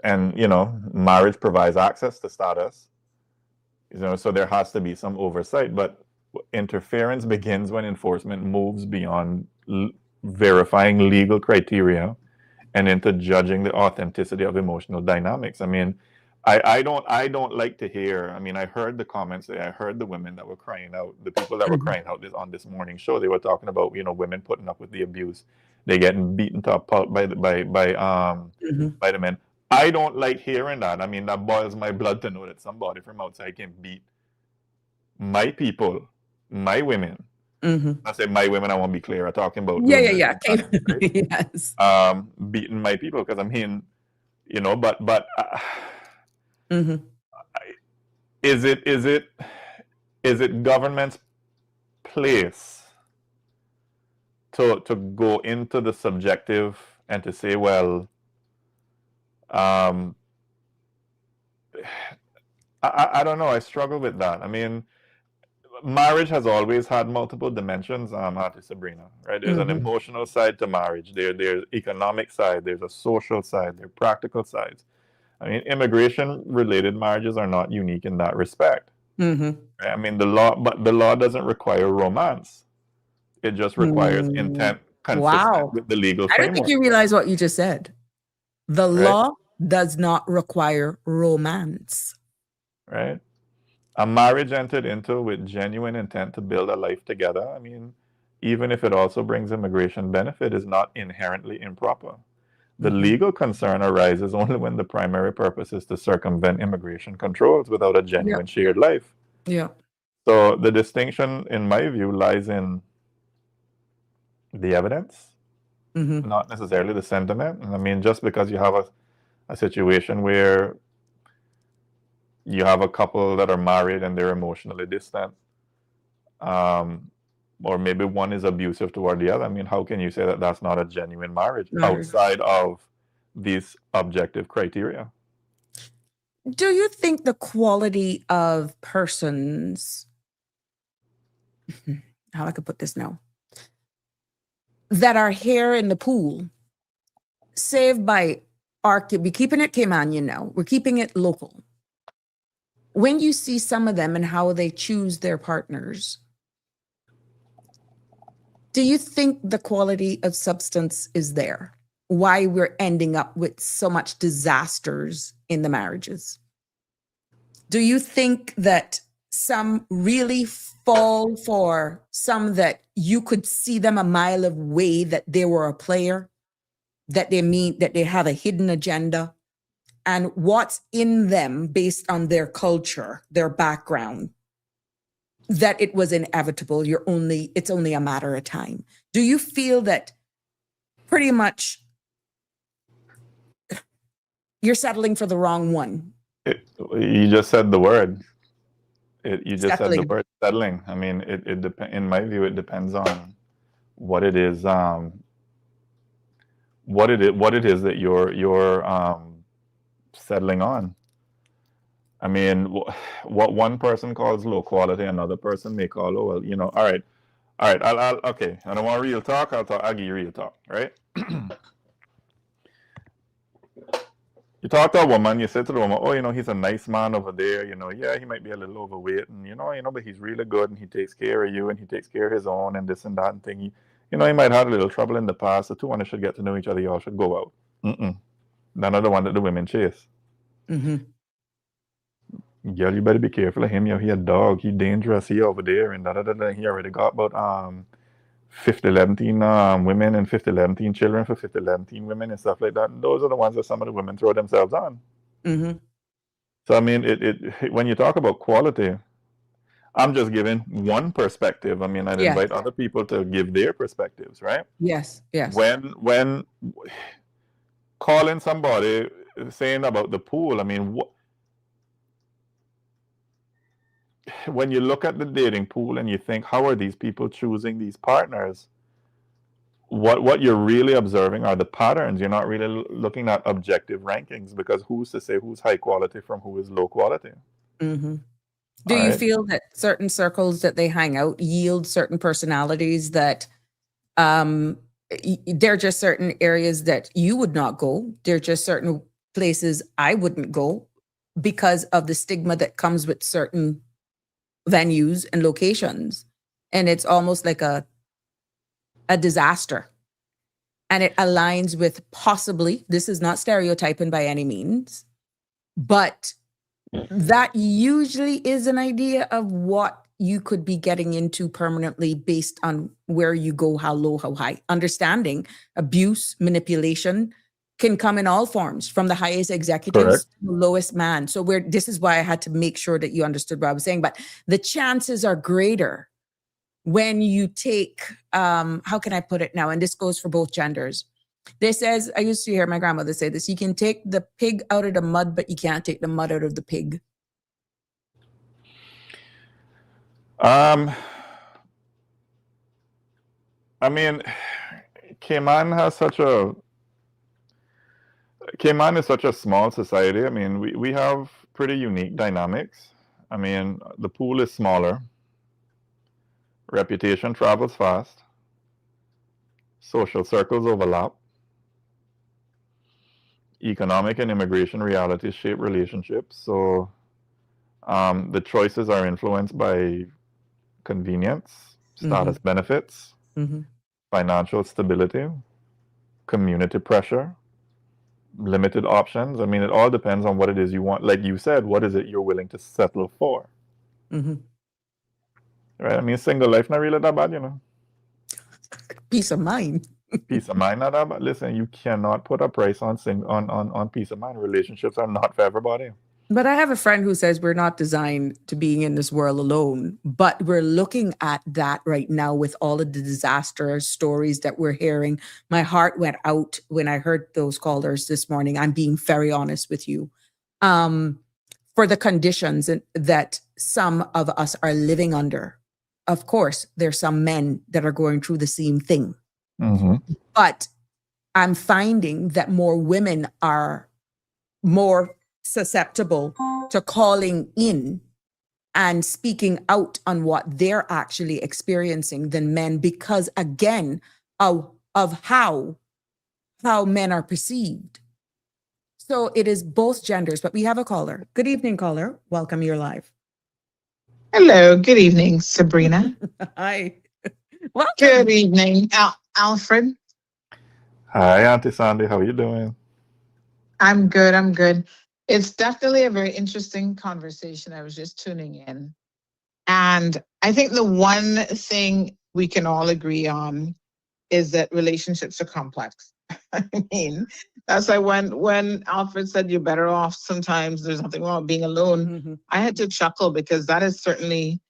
And marriage provides access to status, so there has to be some oversight. But interference begins when enforcement moves beyond verifying legal criteria and into judging the authenticity of emotional dynamics. I mean, I don't like to hear. I mean, I heard the comments. I heard the women that were crying out. The people that were crying out on this morning show. They were talking about women putting up with the abuse. They getting beaten to a pulp by the men. I don't like hearing that. I mean, that boils my blood to know that somebody from outside can beat my people, my women, I say my women, I want to be clear. I'm talking about Yeah, women, yeah, yeah. right? Yes. Beating my people, because I mean, but is it government's place to go into the subjective and to say, well, I don't know. I struggle with that. I mean, marriage has always had multiple dimensions, Auntie Sabrina, right? There's an emotional side to marriage. There's economic side. There's a social side. There are practical sides. I mean, immigration-related marriages are not unique in that respect. Right? I mean, the law doesn't require romance. It just requires intent consistent Wow. with the legal I don't think framework, you realize what you just said. The right? law does not require romance. Right? A marriage entered into with genuine intent to build a life together, I mean, even if it also brings immigration benefit, is not inherently improper. The legal concern arises only when the primary purpose is to circumvent immigration controls without a genuine shared life. Yeah. So the distinction, in my view, lies in the evidence, not necessarily the sentiment. And I mean, just because you have a situation where you have a couple that are married and they're emotionally distant, or maybe one is abusive toward the other. I mean, how can you say that that's not a genuine marriage outside of these objective criteria? Do you think the quality of persons, how I could put this now, that are here in the pool, saved by we're keeping it Caymanian now, we're keeping it local. When you see some of them and how they choose their partners, do you think the quality of substance is there? Why we're ending up with so much disasters in the marriages? Do you think that some really fall for some that you could see them a mile away that they were a player, that they have a hidden agenda, and what's in them based on their culture, their background, that it was inevitable? It's only a matter of time. Do you feel that pretty much you're settling for the wrong one? You just said the word. You just said the Settling. word settling. I mean, in my view, it depends on what it is. What it is that you're settling on. I mean, what one person calls low quality, another person may call, oh, well, all right. Okay. I don't want real talk. I'll give you real talk, right? You talk to a woman, you say to the woman, oh, he's a nice man over there, yeah, he might be a little overweight, and but he's really good, and he takes care of you, and he takes care of his own, and this and that and thing. He might have a little trouble in the past. The two of them should get to know each other. Y'all should go out. None of the one that the women chase. Girl, you better be careful of him. He a dog. He dangerous. He over there, and He already got about 50, women and 50, children for 50, women and stuff like that. And those are the ones that some of the women throw themselves on. So I mean, when you talk about quality, I'm just giving one perspective. I mean, I'd invite other people to give their perspectives, right? Yes. When calling somebody saying about the pool, I mean, when you look at the dating pool and you think, how are these people choosing these partners? What you're really observing are the patterns. You're not really looking at objective rankings, because who's to say who's high quality from who is low quality? Do you feel that certain circles that they hang out yield certain personalities that they're just certain areas that you would not go? They're just certain places I wouldn't go because of the stigma that comes with certain venues and locations. And it's almost like a disaster. And it aligns with possibly, this is not stereotyping by any means, but that usually is an idea of what you could be getting into permanently based on where you go, how low, how high. Understanding abuse, manipulation can come in all forms, from the highest executives to the lowest man. So this is why I had to make sure that you understood what I was saying. But the chances are greater when you take, how can I put it now? And this goes for both genders. This says, I used to hear my grandmother say this, you can take the pig out of the mud, but you can't take the mud out of the pig. I mean, Cayman is such a small society. I mean, we have pretty unique dynamics. I mean, the pool is smaller. Reputation travels fast. Social circles overlap. Economic and immigration realities shape relationships. So the choices are influenced by convenience, status benefits, financial stability, community pressure, limited options. I mean, it all depends on what it is you want. Like you said, what is it you're willing to settle for? Right? I mean, single life not really that bad, you know. Peace of mind. Peace of mind not that bad. Listen, you cannot put a price on peace of mind. Relationships are not for everybody. But I have a friend who says we're not designed to being in this world alone, but we're looking at that right now with all of the disaster stories that we're hearing. My heart went out when I heard those callers this morning. I'm being very honest with you. For the conditions that some of us are living under. Of course, there's some men that are going through the same thing. But I'm finding that more women are more susceptible to calling in and speaking out on what they're actually experiencing than men, because again of how men are perceived. So it is both genders. But we have a caller. Good evening, caller. Welcome, you're live. Hello, good evening, Sabrina. Hi. Welcome. Good evening, Alfred. Hi, Auntie Sandy. How are you doing? I'm good. It's definitely a very interesting conversation. I was just tuning in. And I think the one thing we can all agree on is that relationships are complex. I mean, that's why when Alfred said you're better off sometimes, there's nothing wrong with being alone, I had to chuckle because that is certainly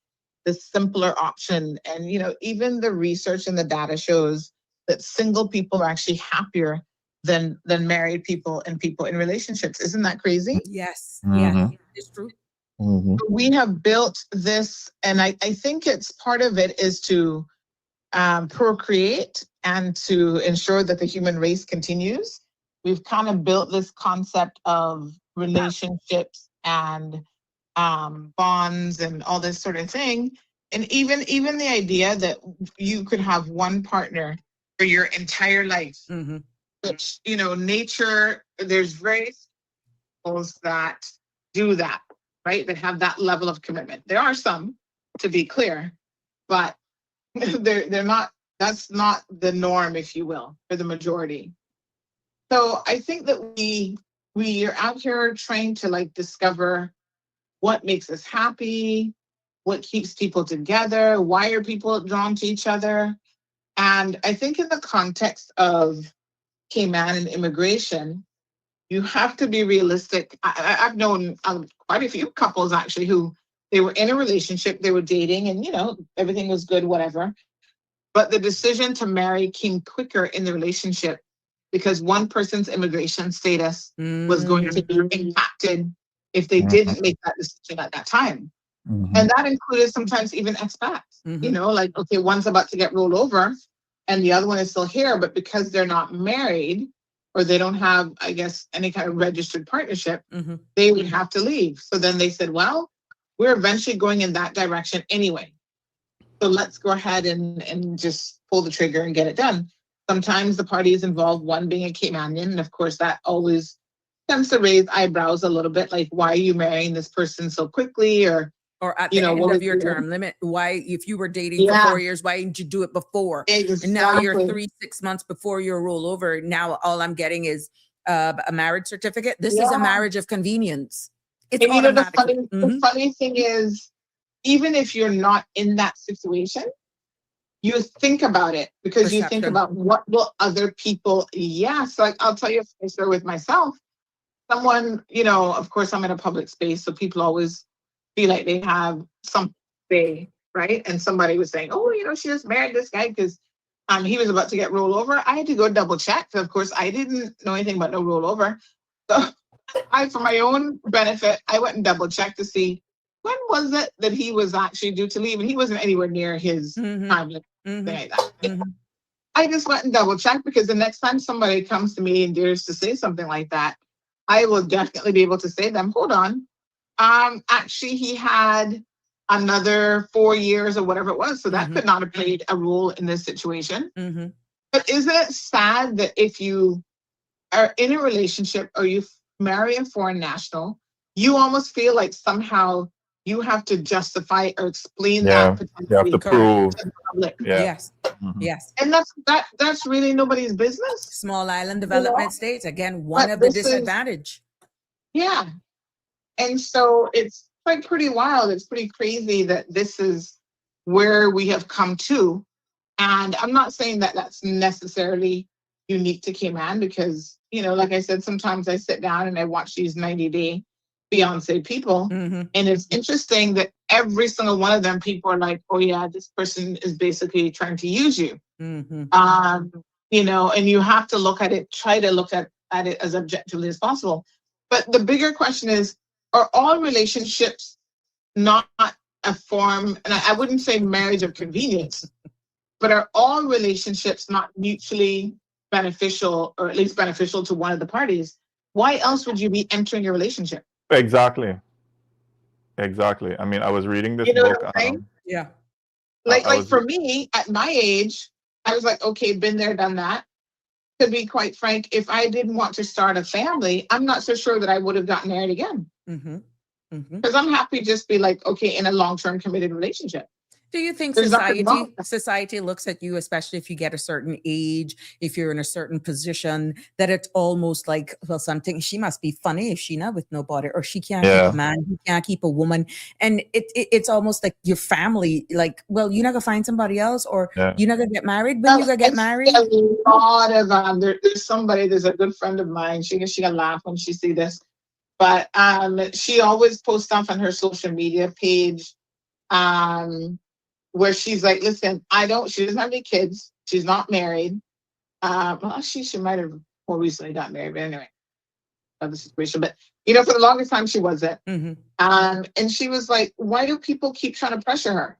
the simpler option. And, you know, even the research and the data shows that single people are actually happier than married people and people in relationships. Isn't that crazy? Yes. Yeah, it's true. We have built this, and I think it's part of it is to procreate and to ensure that the human race continues. We've kind of built this concept of relationships and bonds and all this sort of thing. And even the idea that you could have one partner for your entire life, which, you know, nature, there's various animals that do that, right? That have that level of commitment. There are some, to be clear, but they're not, that's not the norm, if you will, for the majority. So I think that we are out here trying to like discover what makes us happy, what keeps people together, why are people drawn to each other. And I think in the context of Cayman and immigration, you have to be realistic. I've known quite a few couples actually who they were in a relationship, they were dating, and you know, everything was good, whatever. But the decision to marry came quicker in the relationship because one person's immigration status was going to be impacted if they didn't make that decision at that time. And that included sometimes even expats. You know, like, okay, one's about to get rolled over and the other one is still here, but because they're not married or they don't have, I guess, any kind of registered partnership, they would have to leave. So then they said, well, we're eventually going in that direction anyway. So let's go ahead and just pull the trigger and get it done. Sometimes the parties involved one being a Caymanian, and of course that always tends to raise eyebrows a little bit, like, why are you marrying this person so quickly? Or at the end of your term limit, why, if you were dating for 4 years, why didn't you do it before? Exactly. And now you're 6 months before your rollover. Now all I'm getting is a marriage certificate. This is a marriage of convenience. It's and you know, automatic. the funny thing is, even if you're not in that situation, you think about it because you think about what will other people, so like, I'll tell you a story with myself. Someone, you know, of course I'm in a public space, so people always feel like they have something to say. right? And somebody was saying, oh, she just married this guy because he was about to get rolled over. I had to go double check. Of course, I didn't know anything about no rollover. So for my own benefit, I went and double checked to see when was it that he was actually due to leave, and he wasn't anywhere near his time limit. Like that. I just went and double checked because the next time somebody comes to me and dares to say something like that, I will definitely be able to say to them, hold on. Actually, he had another 4 years or whatever it was. So that could not have played a role in this situation. But isn't it sad that if you are in a relationship or you marry a foreign national, you almost feel like somehow you have to justify or explain that potentially you have to prove to the public. Yes. Yes. And that's really nobody's business. Small island development states, again, one of the disadvantage. Yeah. And so it's like pretty wild. It's pretty crazy that this is where we have come to. And I'm not saying that that's necessarily unique to Cayman because, like I said, sometimes I sit down and I watch these 90-day Beyonce people. And it's interesting that every single one of them, people are like, oh yeah, this person is basically trying to use you. And you have to try to look at it as objectively as possible. But the bigger question is, are all relationships not a form, and I wouldn't say marriage of convenience, but are all relationships not mutually beneficial, or at least beneficial to one of the parties? Why else would you be entering a relationship? Exactly. I mean, I was reading this book. Yeah. Like for me, at my age, I was like, okay, been there, done that. To be quite frank, if I didn't want to start a family, I'm not so sure that I would have gotten married again. Because I'm happy to just be like, okay, in a long-term committed relationship. Do you think There's nothing wrong. society looks at you, especially if you get a certain age, if you're in a certain position, that it's almost like, well, something, she must be funny if she not with nobody, or she can't keep a man, he can't keep a woman. And it's almost like your family, like, well, you're not gonna find somebody else, or you're not gonna get married when you gonna get married. A lot of there's a good friend of mine, she gonna laugh when she see this, but she always posts stuff on her social media page where she's like, listen, she doesn't have any kids. She's not married. Well, she might have more recently got married, but anyway, other situation. But, for the longest time she wasn't. And she was like, why do people keep trying to pressure her?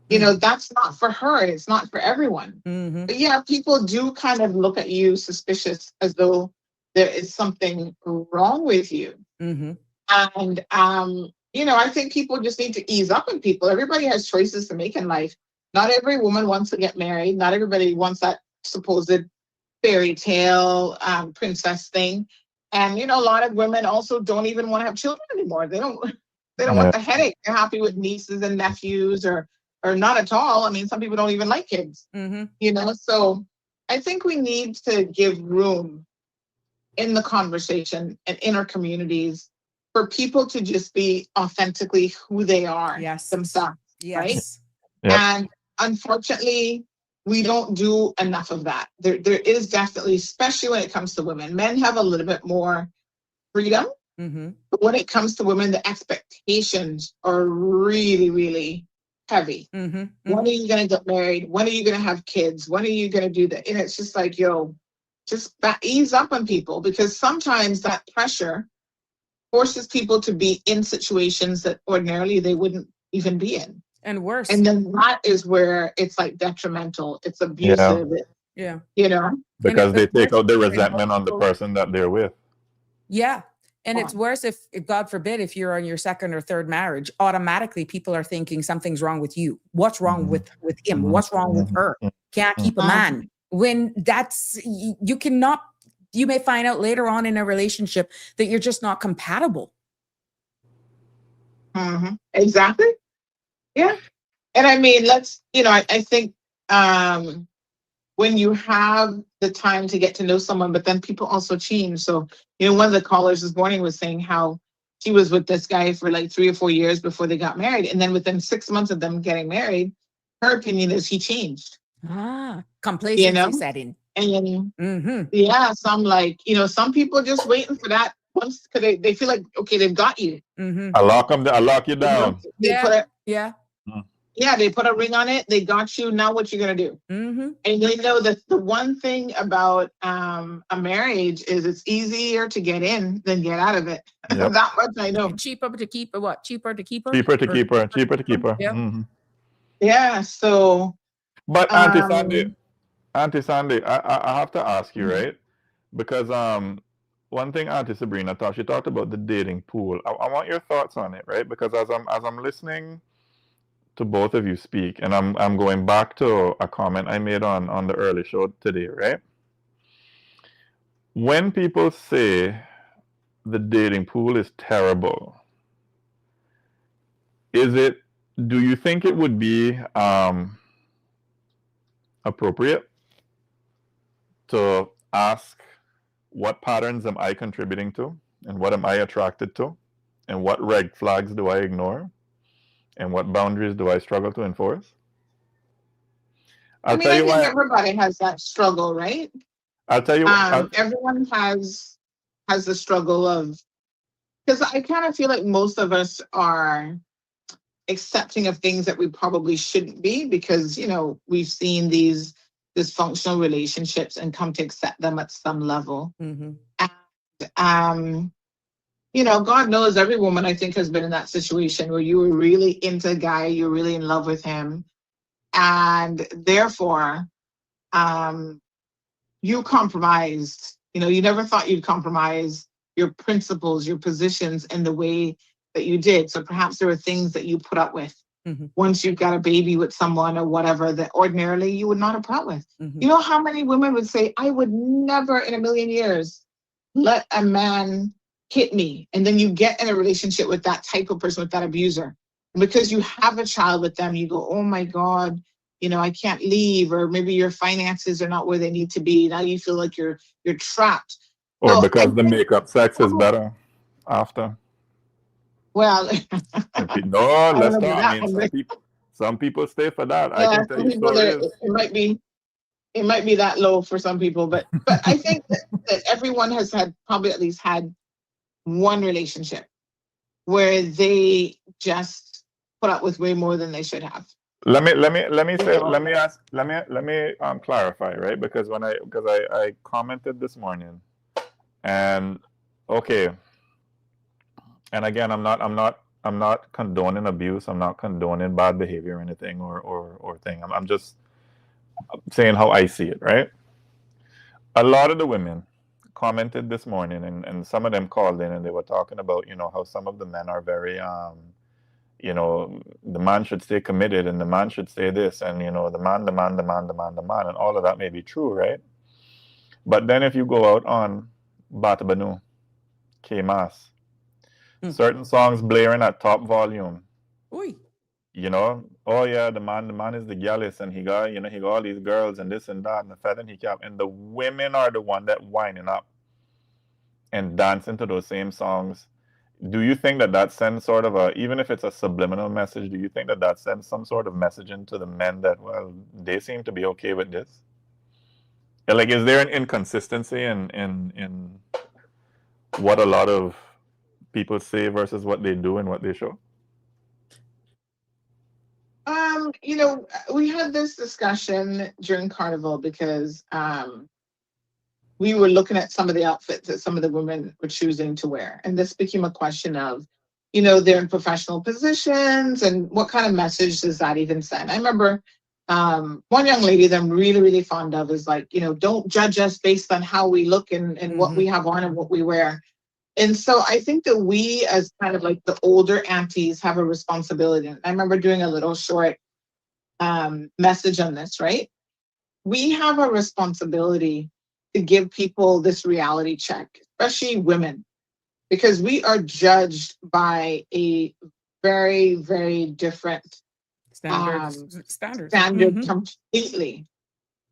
That's not for her. It's not for everyone. But yeah, people do kind of look at you suspicious as though there is something wrong with you. And, I think people just need to ease up on people. Everybody has choices to make in life. Not every woman wants to get married. Not everybody wants that supposed fairy tale princess thing. And, a lot of women also don't even want to have children anymore. They don't want the headache. They're happy with nieces and nephews or not at all. I mean, some people don't even like kids, So I think we need to give room in the conversation and in our communities for people to just be authentically who they are themselves. Right? And unfortunately, we don't do enough of that. There is definitely, especially when it comes to women, men have a little bit more freedom. But when it comes to women, the expectations are really, really heavy. When are you going to get married? When are you going to have kids? When are you going to do that? And it's just like, just ease up on people, because sometimes that pressure forces people to be in situations that ordinarily they wouldn't even be in. And worse. And then that is where it's like detrimental. It's abusive. Because they take out the resentment on the person that they're with. Yeah. And it's worse if, God forbid, if you're on your second or third marriage, automatically people are thinking something's wrong with you. What's wrong with him? What's wrong with her? Can't keep a man. When you may find out later on in a relationship that you're just not compatible. Exactly. Yeah. And I mean, I think when you have the time to get to know someone, but then people also change. So, one of the callers this morning was saying how she was with this guy for like 3 or 4 years before they got married. And then within 6 months of them getting married, her opinion is he changed. Complacency setting. And so I'm like, some people just waiting for that once, because they feel like, okay, they've got you. I lock you down. Yeah, they put a ring on it. They got you. Now what you gonna do? Mm-hmm. And you know that the one thing about a marriage is it's easier to get in than get out of it. Yep. That much I know. Cheaper to keep her. What? Cheaper to keep her. Cheaper to Or- keep her. Cheaper to keep her. Yep. Mhm. Yeah. So But um, Auntie Sandy, I have to ask you, Mhm. right? Because one thing Auntie Sabrina thought, she talked about the dating pool. I want your thoughts on it, right? Because as I'm listening to both of you speak, and I'm going back to a comment I made on the early show today, right? When people say the dating pool is terrible, do you think it would be appropriate to ask, what patterns am I contributing to, and what am I attracted to, and what red flags do I ignore, and what boundaries do I struggle to enforce? I I'll mean, tell I you think why. everybody has that struggle, right? I'll tell you. Everyone has the struggle of, because I kind of feel like most of us are accepting of things that we probably shouldn't be, because we've seen these dysfunctional relationships and come to accept them at some level. Mhm. And God knows every woman, I think, has been in that situation where you were really into a guy, you're really in love with him, and therefore you compromised. You never thought you'd compromise your principles, your positions in the way that you did. So perhaps there were things that you put up with Mhm. once you've got a baby with someone or whatever that ordinarily you would not have put up with. Mhm. You know how many women would say, I would never in a million years let a man hit me. And then you get in a relationship with that type of person, with that abuser. And because you have a child with them, you go, oh my God, I can't leave, or maybe your finances are not where they need to be. Now you feel like you're trapped. Or So I because the think, makeup sex is better after. well, No, I don't let's know about talk. I that mean, one, some but people, some people stay for that. I yeah, can tell some you people there, stories. it might be that low for some people, but I think that everyone has probably at least had one relationship where they just put up with way more than they should have. Let me clarify, right? Because I commented this morning, and okay, and again, I'm not condoning abuse. I'm not condoning bad behavior or anything, or thing. I'm just saying how I see it, right? A lot of the women commented this morning, and some of them called in, and they were talking about, how some of the men are very the man should stay committed, and the man should say this, and the man, and all of that may be true, right? But then if you go out on Batabanu, Cayman, certain songs blaring at top volume, Oy. oh yeah, the man is the gallus, and he got all these girls and this and that, and the fat, and he kept, and the women are the one that winding up and dancing to those same songs. Do you think that sends sort of even if it's a subliminal message, do you think that sends some sort of message into the men that, well, they seem to be okay with this? Like, is there an inconsistency in what a lot of people say versus what they do and what they show? We had this discussion during Carnival because we were looking at some of the outfits that some of the women were choosing to wear. And this became a question of, they're in professional positions, and what kind of message does that even send? I remember one young lady that I'm really, really fond of is like, don't judge us based on how we look and what we have on and what we wear. And so I think that we, as kind of like the older aunties, have a responsibility. I remember doing a little short message on this, right? We have a responsibility to give people this reality check, especially women, because we are judged by a very, very different standard completely.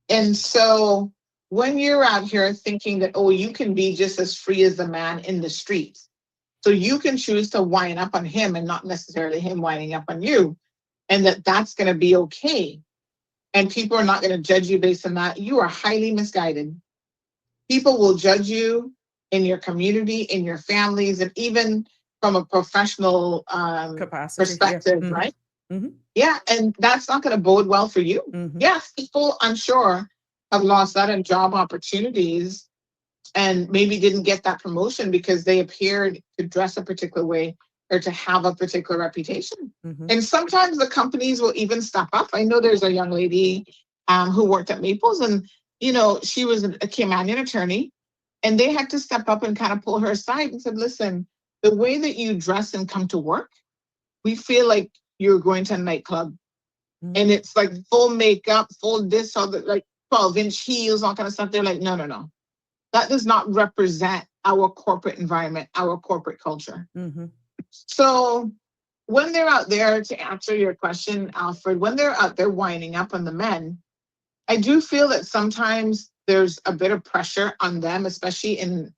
And so when you're out here thinking that, oh, you can be just as free as the man in the streets, so you can choose to wind up on him and not necessarily him winding up on you, and that's going to be okay, and people are not going to judge you based on that, you are highly misguided. People will judge you in your community, in your families, and even from a professional capacity perspective, right? Yeah, and that's not going to bode well for you. Yes, people, I'm sure, have lost out on job opportunities and maybe didn't get that promotion because they appeared to dress a particular way or to have a particular reputation. And sometimes the companies will even step up. I know there's a young lady who worked at Maples, and she was a Caymanian attorney, and they had to step up and kind of pull her aside and said, "Listen, the way that you dress and come to work, we feel like you're going to a nightclub, and it's like full makeup, full this, all the like 12-inch heels, all kind of stuff." They're like, no. That does not represent our corporate environment, our corporate culture. So when they're out there, to answer your question, Alfred, when they're out there winding up on the men, I do feel that sometimes there's a bit of pressure on them, especially in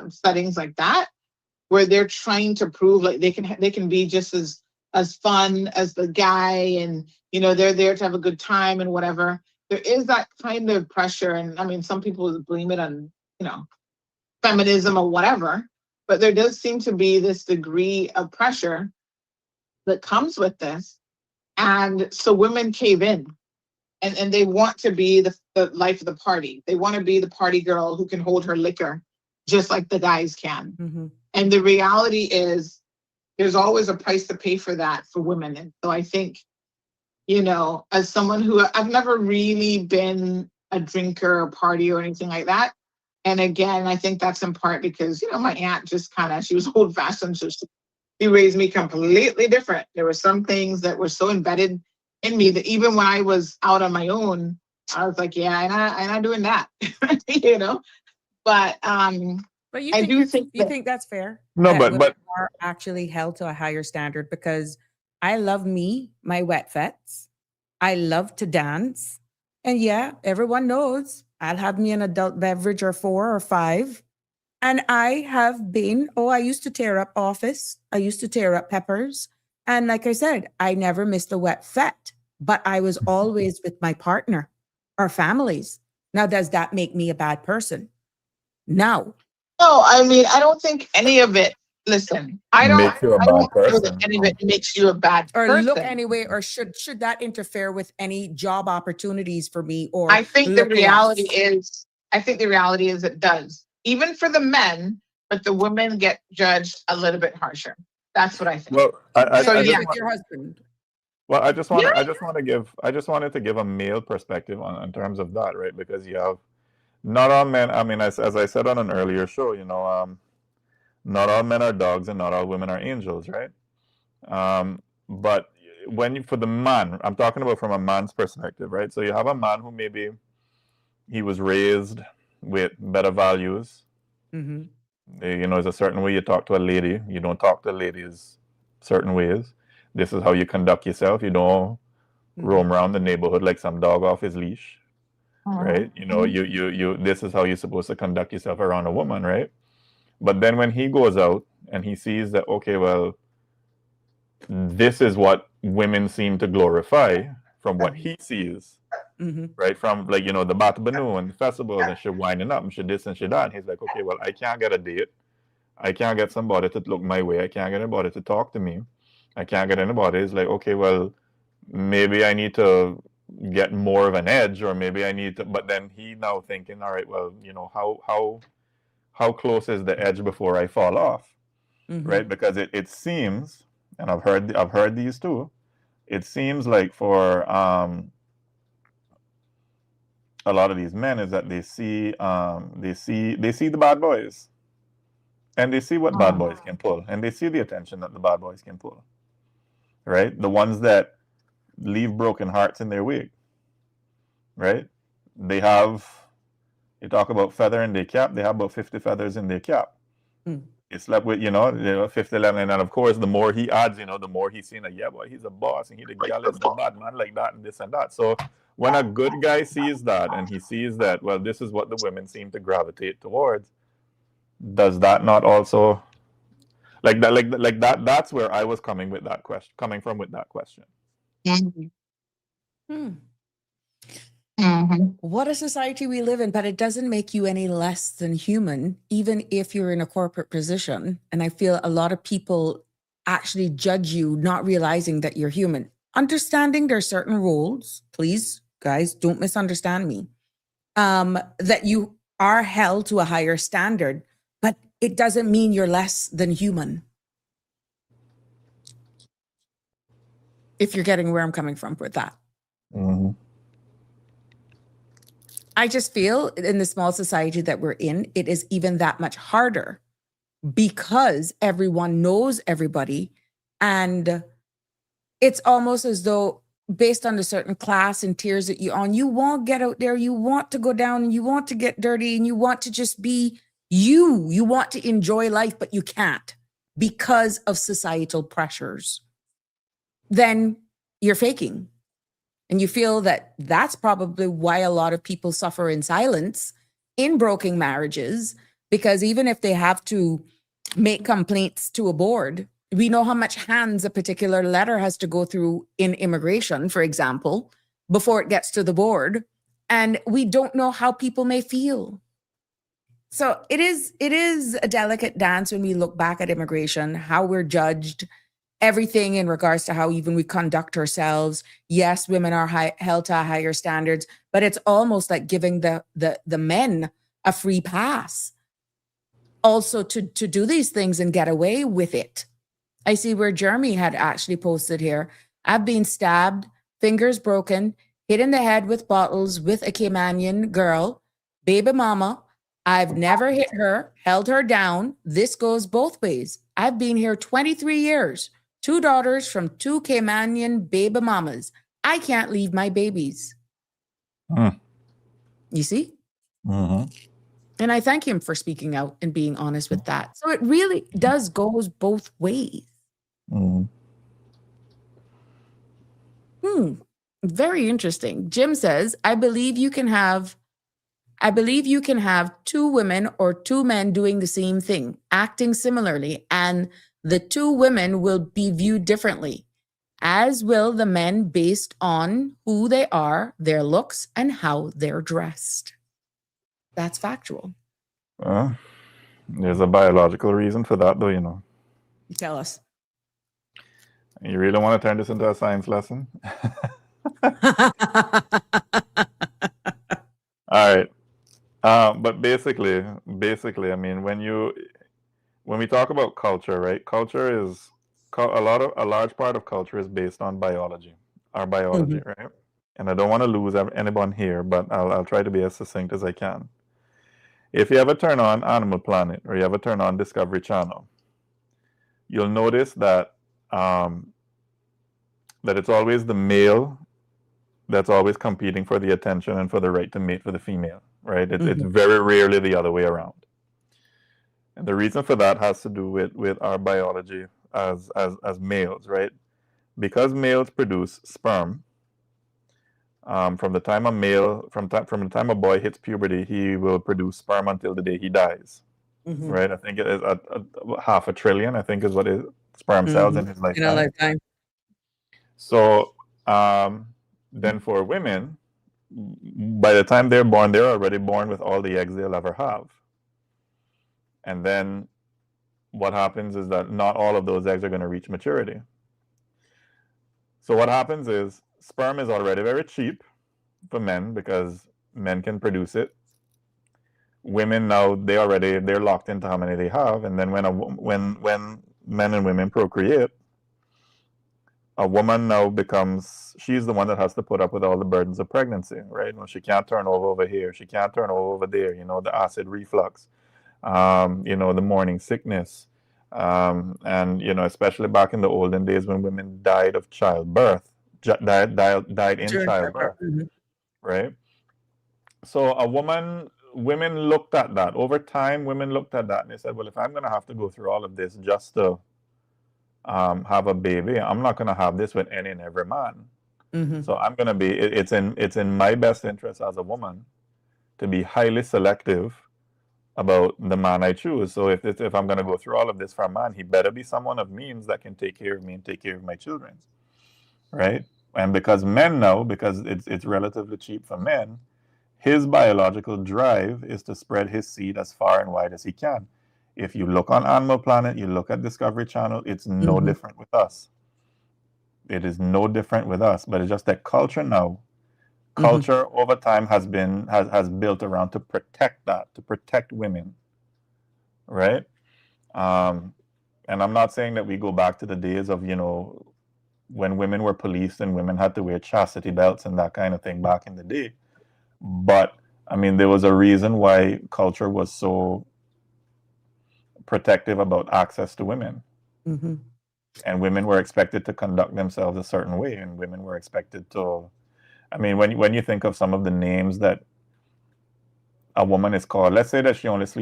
settings like that, where they're trying to prove like they can be just as fun as the guy, and they're there to have a good time and whatever. There is that kind of pressure, and I mean, some people blame it on feminism or whatever, but there does seem to be this degree of pressure that comes with this, and so women cave in, and they want to be the life of the party. They want to be the party girl who can hold her liquor just like the guys can. And the reality is there's always a price to pay for that for women. And so I think, as someone who I've never really been a drinker or party or anything like that. And again, I think that's in part because, my aunt just she was old fashioned. So she raised me completely different. There were some things that were so embedded in me that even when I was out on my own, I was like, yeah, I'm not doing that, But you I think do think you think that's fair? No, that but women are actually held to a higher standard, because I love my wet fets. I love to dance, and yeah, everyone knows I'll have me an adult beverage or 4 or 5. And I have been, I used to tear up Office. I used to tear up Peppers. And like I said, I never missed a wet fet, but I was always with my partner or families. Now, does that make me a bad person? No. No, I mean, I don't think any of it, listen, I don't makes you a I bad don't feel person. that any of it makes you a bad Or person. look anyway, or should that interfere with any job opportunities for me? Or I think the reality less? is it does. Even for the men, but the women get judged a little bit harsher. That's what I think. Well, I So just with want, your husband. well, I just wanted to give a male perspective on in terms of that, right? Because you have not all men. I mean, as I said on an earlier show, not all men are dogs and not all women are angels, right? But for the man, I'm talking about from a man's perspective, right? So you have a man who maybe he was raised with better values. There's a certain way you talk to a lady. You don't talk to ladies certain ways. This is how you conduct yourself. You don't roam around the neighborhood like some dog off his leash, right? You this is how you're supposed to conduct yourself around a woman, right? But then when he goes out and he sees that, okay, well, this is what women seem to glorify from what he sees, right? From like, the Bat Banu and the festivals, and she winding up and she this and she that. And he's like, okay, well, I can't get a date. I can't get somebody to look my way. I can't get anybody to talk to me. I can't get anybody. It's like, okay, well, maybe I need to get more of an edge, or maybe I need to, but then he now thinking, all right, well, how close is the edge before I fall off, right? Because it seems, and I've heard these too. It seems like for a lot of these men is that they see the bad boys, and they see what bad boys can pull, and they see the attention that the bad boys can pull, right? The ones that leave broken hearts in their wake, right? You talk about feather in their cap, they have about 50 feathers in their cap. He slept with, 50, 11, and then of course, the more he adds, the more he's seen that, yeah, boy, he's a boss, and he the gal is the bad man like that, and this and that. So when a good guy sees that, and he sees that, well, this is what the women seem to gravitate towards, does that not also, like that, that's where I was coming from with that question. What a society we live in, but it doesn't make you any less than human, even if you're in a corporate position. And I feel a lot of people actually judge you, not realizing that you're human. understanding there's certain rules. Please, guys, don't misunderstand me. That you are held to a higher standard, but it doesn't mean you're less than human. If you're getting where I'm coming from with that. Mm-hmm. I just feel in the small society that we're in, it is even that much harder because everyone knows everybody. And it's almost as though based on the certain class and tiers that you're on, you won't get out there, you want to go down and you want to get dirty and you want to just be you. You want to enjoy life, but you can't because of societal pressures. Then you're faking. And you feel that that's probably why a lot of people suffer in silence in broken marriages, because even if they have to make complaints to a board, we know how much hands a particular letter has to go through in immigration, for example, before it gets to the board. And we don't know how people may feel. So it is a delicate dance when we look back at immigration, how we're judged, everything in regards to how even we conduct ourselves. Yes, women are held to higher standards, but it's almost like giving the men a free pass also to do these things and get away with it. I see where Jeremy had actually posted here. I've been stabbed, fingers broken, hit in the head with bottles with a Caymanian girl, baby mama. I've never hit her, held her down. This goes both ways. I've been here 23 years. 2 daughters from 2 Caymanian baby mamas. I can't leave my babies. You see? Mm-hmm. And I thank him for speaking out and being honest with that. So it really does goes both ways. Mm-hmm. Very interesting. Jim says, I believe you can have 2 women or 2 men doing the same thing, acting similarly, and the 2 women will be viewed differently, as will the men based on who they are, their looks, and how they're dressed. That's factual. There's a biological reason for that, though, you know. Tell us. You really want to turn this into a science lesson? All right. But basically, I mean, when we talk about culture, right? Culture is a large part of culture is based on biology, our biology, right? And I don't want to lose anyone here, but I'll try to be as succinct as I can. If you ever turn on Animal Planet or you ever turn on Discovery Channel, you'll notice that that it's always the male that's always competing for the attention and for the right to mate for the female, right? It's very rarely the other way around. And the reason for that has to do with our biology as males, right? Because males produce sperm, from the time a boy hits puberty, he will produce sperm until the day he dies, right? I think it is a 500 billion, I think is what is sperm cells in his lifetime. In a lifetime. So then for women, by the time they're born, they're already born with all the eggs they'll ever have. And then what happens is that not all of those eggs are going to reach maturity. So what happens is sperm is already very cheap for men because men can produce it. Women now, they're locked into how many they have. And then when men and women procreate, a woman now she's the one that has to put up with all the burdens of pregnancy, right? She can't turn over here. She can't turn over there, the acid reflux, the morning sickness. And, especially back in the olden days when women died of childbirth, died in childbirth, right? So women looked at that. Over time, women looked at that and they said, well, if I'm going to have to go through all of this just to have a baby, I'm not going to have this with any and every man. So I'm going to be, it's in my best interest as a woman to be highly selective about the man I choose. So if I'm going to go through all of this for a man, he better be someone of means that can take care of me and take care of my children, right? And because it's relatively cheap for men, his biological drive is to spread his seed as far and wide as he can. If you look on Animal Planet, you look at Discovery Channel, it's no different with us. It is no different with us, but it's just that culture now, Mm-hmm. culture over time has built around to protect that, to protect women, right? And I'm not saying that we go back to the days of, when women were policed and women had to wear chastity belts and that kind of thing back in the day. But I mean, there was a reason why culture was so protective about access to women. Mm-hmm. And women were expected to conduct themselves a certain way, and women were expected to. I mean, when you think of some of the names that a woman is called, let's say that she only has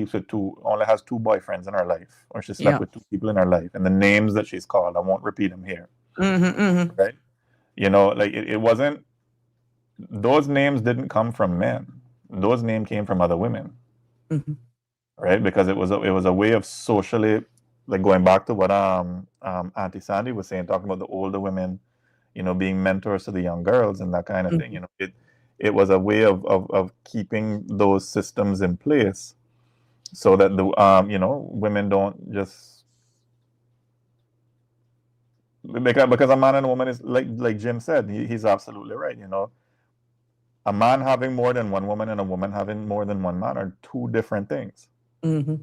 two boyfriends in her life, or she slept Yeah. with two people in her life, and the names that she's called, I won't repeat them here, Mm-hmm. Mm-hmm. right? Like it wasn't. Those names didn't come from men. Those names came from other women, Mm-hmm. right? Because it was a way of socially, like going back to what Auntie Sandy was saying, talking about the older women, being mentors to the young girls and that kind of thing. It was a way of keeping those systems in place so that the women don't just, because a man and a woman is like Jim said, he's absolutely right. A man having more than one woman and a woman having more than one man are two different things. Mm-hmm.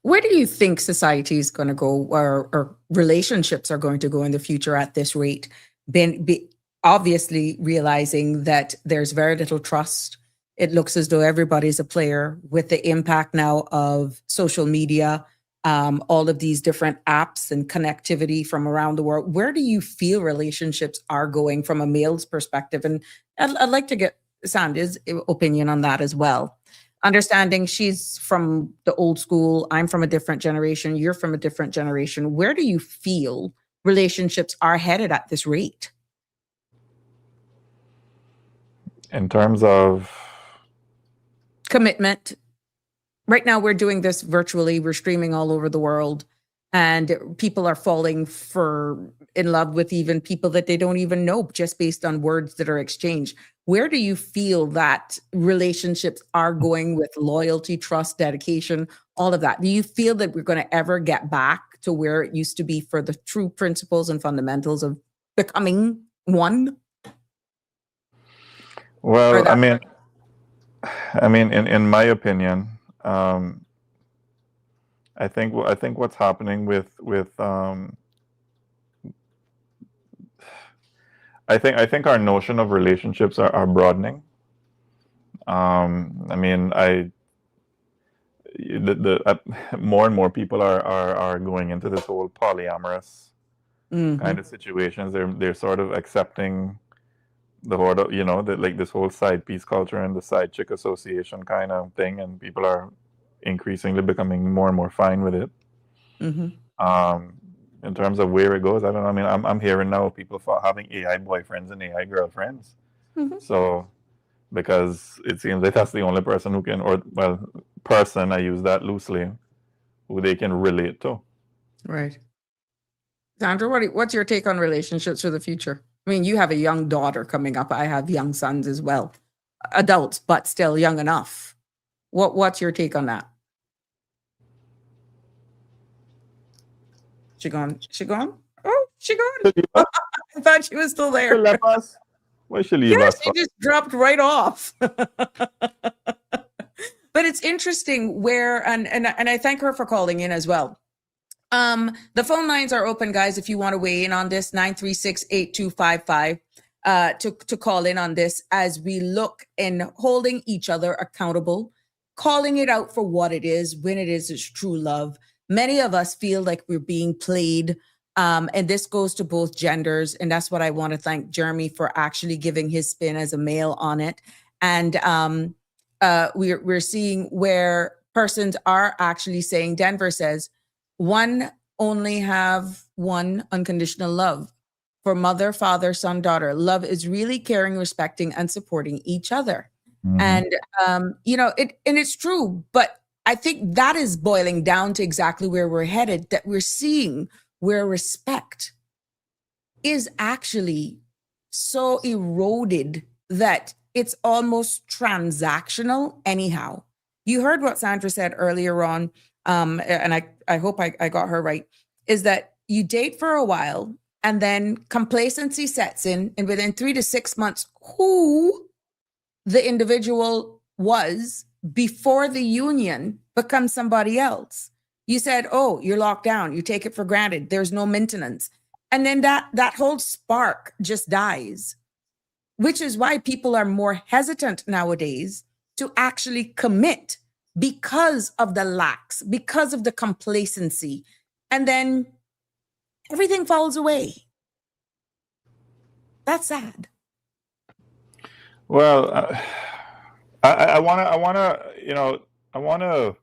Where do you think society is going to go, or relationships are going to go in the future at this rate? Obviously realizing that there's very little trust. It looks as though everybody's a player with the impact now of social media, all of these different apps and connectivity from around the world. Where do you feel relationships are going from a male's perspective? And I'd like to get Sandy's opinion on that as well. Understanding she's from the old school, I'm from a different generation, you're from a different generation. Where do you feel relationships are headed at this rate? In terms of commitment. Right now, we're doing this virtually. We're streaming all over the world, and people are falling in love with even people that they don't even know, just based on words that are exchanged. Where do you feel that relationships are going with loyalty, trust, dedication, all of that? Do you feel that we're going to ever get back to where it used to be for the true principles and fundamentals of becoming one? Well, I mean, in my opinion, I think what's happening with I think our notion of relationships are broadening. I mean, more and more people are going into this whole polyamorous kind of situations. They're sort of accepting the whole, this whole side piece culture and the side chick association kind of thing, and people are increasingly becoming more and more fine with it. In terms of where it goes, I don't know. I mean, I'm hearing now of people having AI boyfriends and AI girlfriends. So, because it seems like that's the only person who can, person, I use that loosely, who they can relate to. Right. Sandra, what's your take on relationships for the future? I mean, you have a young daughter coming up. I have young sons as well. Adults, but still young enough. What's your take on that? She gone? Oh, she gone. I thought she was still there. She left us. Why she leave us? She just dropped right off. But it's interesting where, and I thank her for calling in as well. The phone lines are open, guys, if you want to weigh in on this, 936-8255, to call in on this as we look in holding each other accountable, calling it out for what it is, when it is true love. Many of us feel like we're being played, and this goes to both genders, and that's what I want to thank Jeremy for actually giving his spin as a male on it. And we're seeing where persons are actually saying, Denver says, one only have one unconditional love for mother, father, son, daughter. Love is really caring, respecting, and supporting each other. And, and it's true, but I think that is boiling down to exactly where we're headed, that we're seeing where respect is actually so eroded that it's almost transactional anyhow. You heard what Sandra said earlier on, and I hope I got her right, is that you date for a while And then complacency sets in, and within 3 to 6 months, who the individual was before the union becomes somebody else. You said, oh, you're locked down. You take it for granted. There's no maintenance. And then that whole spark just dies, which is why people are more hesitant nowadays to actually commit because of the lax, because of the complacency. And then everything falls away. That's sad. Well, I want to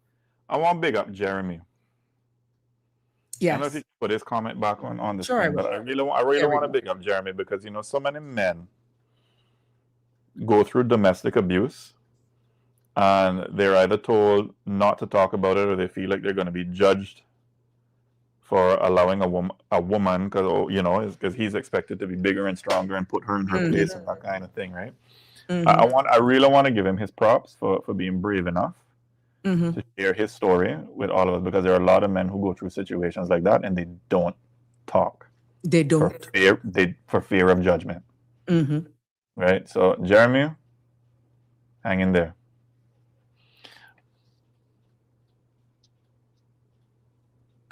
big up Jeremy. I don't know if you Yes. can put his comment back on the Sure, I screen, but will. I really There we want to go. big up Jeremy because so many men go through domestic abuse and they're either told not to talk about it or they feel like they're going to be judged for allowing a woman because he's expected to be bigger and stronger and put her in her place and that kind of thing, right? I really want to give him his props for being brave enough to share his story with all of us, because there are a lot of men who go through situations like that and they don't talk. They don't. For fear of judgment. Right? So Jeremy, hang in there.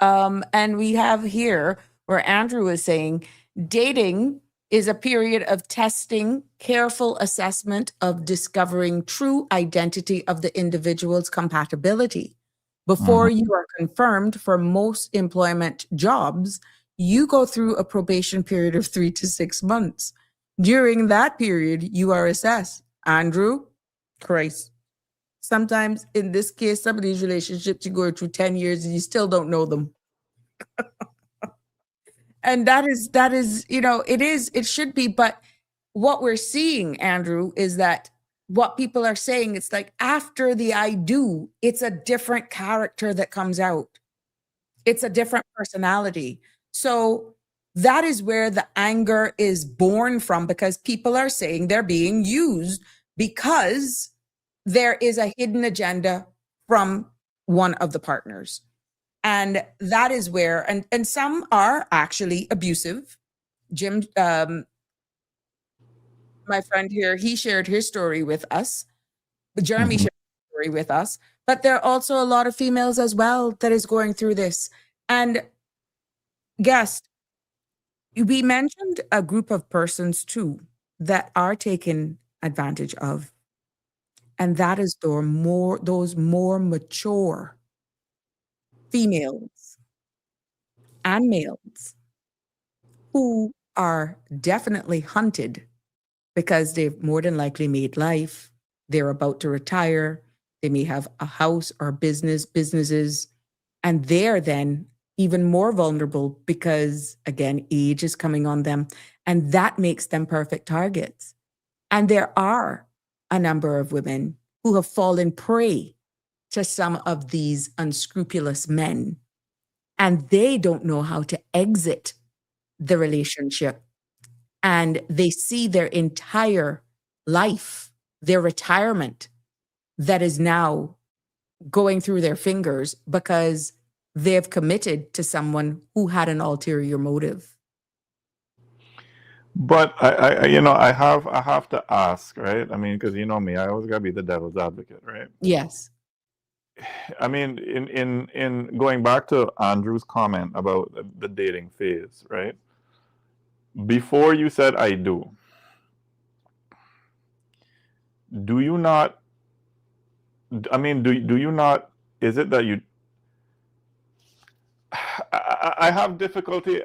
And we have here where Andrew is saying dating is a period of testing, careful assessment of discovering true identity of the individual's compatibility. Before you are confirmed for most employment jobs, you go through a probation period of 3 to 6 months. During that period, you are assessed. Andrew, Christ. Sometimes in this case, some of these relationships you go through 10 years and you still don't know them. And that is, it should be. But what we're seeing, Andrew, is that what people are saying, it's like after the I do, it's a different character that comes out. It's a different personality. So that is where the anger is born from, because people are saying they're being used because there is a hidden agenda from one of the partners. And that is where, and some are actually abusive. Jim, my friend here, he shared his story with us. Jeremy shared his story with us. But there are also a lot of females as well that is going through this. And guest, we mentioned a group of persons too that are taken advantage of. And that is those more mature females and males who are definitely hunted because they've more than likely made life. They're about to retire. They may have a house or businesses, and they're then even more vulnerable because, again, age is coming on them, and that makes them perfect targets. And there are a number of women who have fallen prey to some of these unscrupulous men, and they don't know how to exit the relationship. And they see their entire life, their retirement, that is now going through their fingers because they've committed to someone who had an ulterior motive. But I have to ask, right? I mean, because you know me, I always gotta be the devil's advocate, right? Yes. I mean, in going back to Andrew's comment about the dating phase, right? Before you said I do you not? I mean, do you not? Is it that you? I have difficulty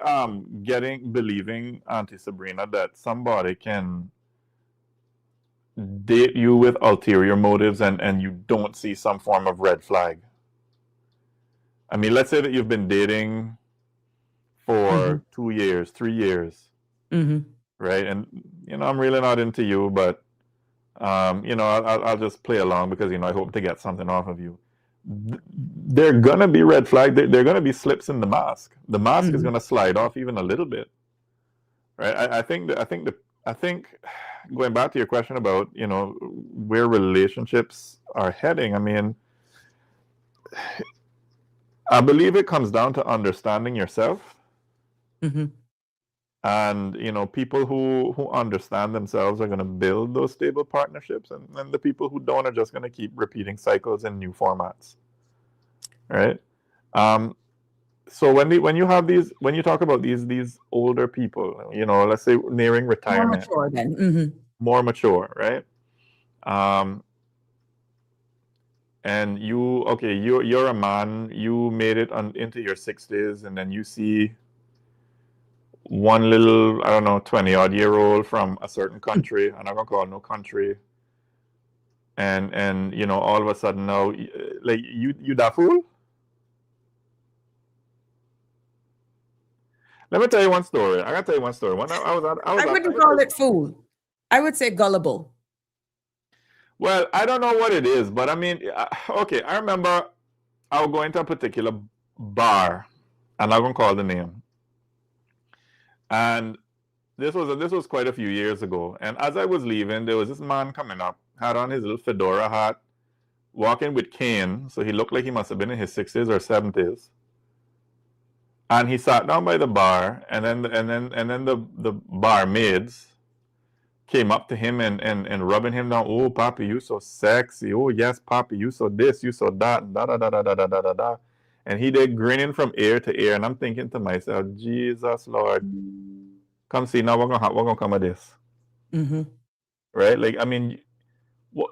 believing, Auntie Sabrina, that somebody can date you with ulterior motives and you don't see some form of red flag. I mean, let's say that you've been dating for 2 years, 3 years, right? And I'm really not into you, but I'll just play along because I hope to get something off of you. They're gonna be red flag. They're gonna be slips in the mask. The mask is gonna slide off even a little bit, right? I think going back to your question about where relationships are heading. I mean, I believe it comes down to understanding yourself And people who understand themselves are going to build those stable partnerships, and the people who don't are just going to keep repeating cycles in new formats, right? So when you talk about these older people, let's say nearing More retirement, mature then. more mature, right? And you're a man, you made it into your 60s, and then you see one little, I don't know, 20-odd-year-old from a certain country, I'm not gonna call it no country, and all of a sudden now, like you that fool. Let me tell you one story. I gotta tell you one story. When I wouldn't call it fool. I would say gullible. Well, I don't know what it is, but I mean, okay, I remember I was going to a particular bar, and I'm gonna call the name. And this was quite a few years ago. And as I was leaving, there was this man coming up, had on his little fedora hat, walking with cane, so he looked like he must have been in his 60s or 70s. And he sat down by the bar, and then the barmaids came up to him and rubbing him down. Oh, Papi, you so sexy. Oh, yes, Papi, you so this, you so that, da da da da da da da da da. And he did grinning from ear to ear, and I'm thinking to myself, Jesus Lord, come see now we're gonna come at this, right? Like, I mean, what?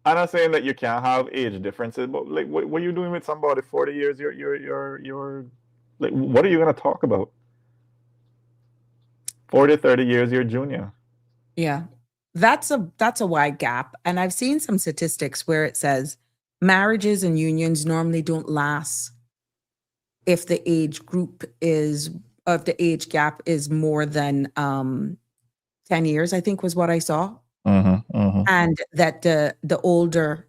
I'm not saying that you can't have age differences, but like, what are you doing with somebody 40 years? You're like, what are you gonna talk about? 40, 30 years, you're junior. Yeah. That's a wide gap. And I've seen some statistics where it says marriages and unions normally don't last if the age gap is more than 10 years, I think was what I saw. And that the older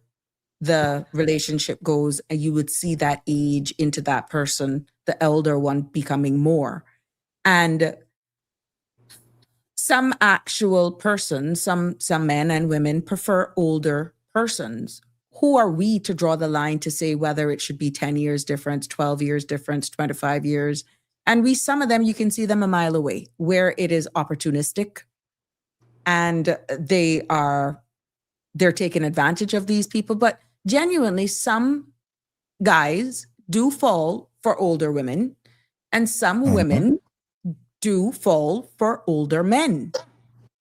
the relationship goes, and you would see that age into that person, the elder one becoming more. And some actual persons, some men and women prefer older persons. Who are we to draw the line to say whether it should be 10 years difference, 12 years difference, 25 years? And some of them, you can see them a mile away, where it is opportunistic and they're taking advantage of these people. But genuinely, some guys do fall for older women, and some women do fall for older men.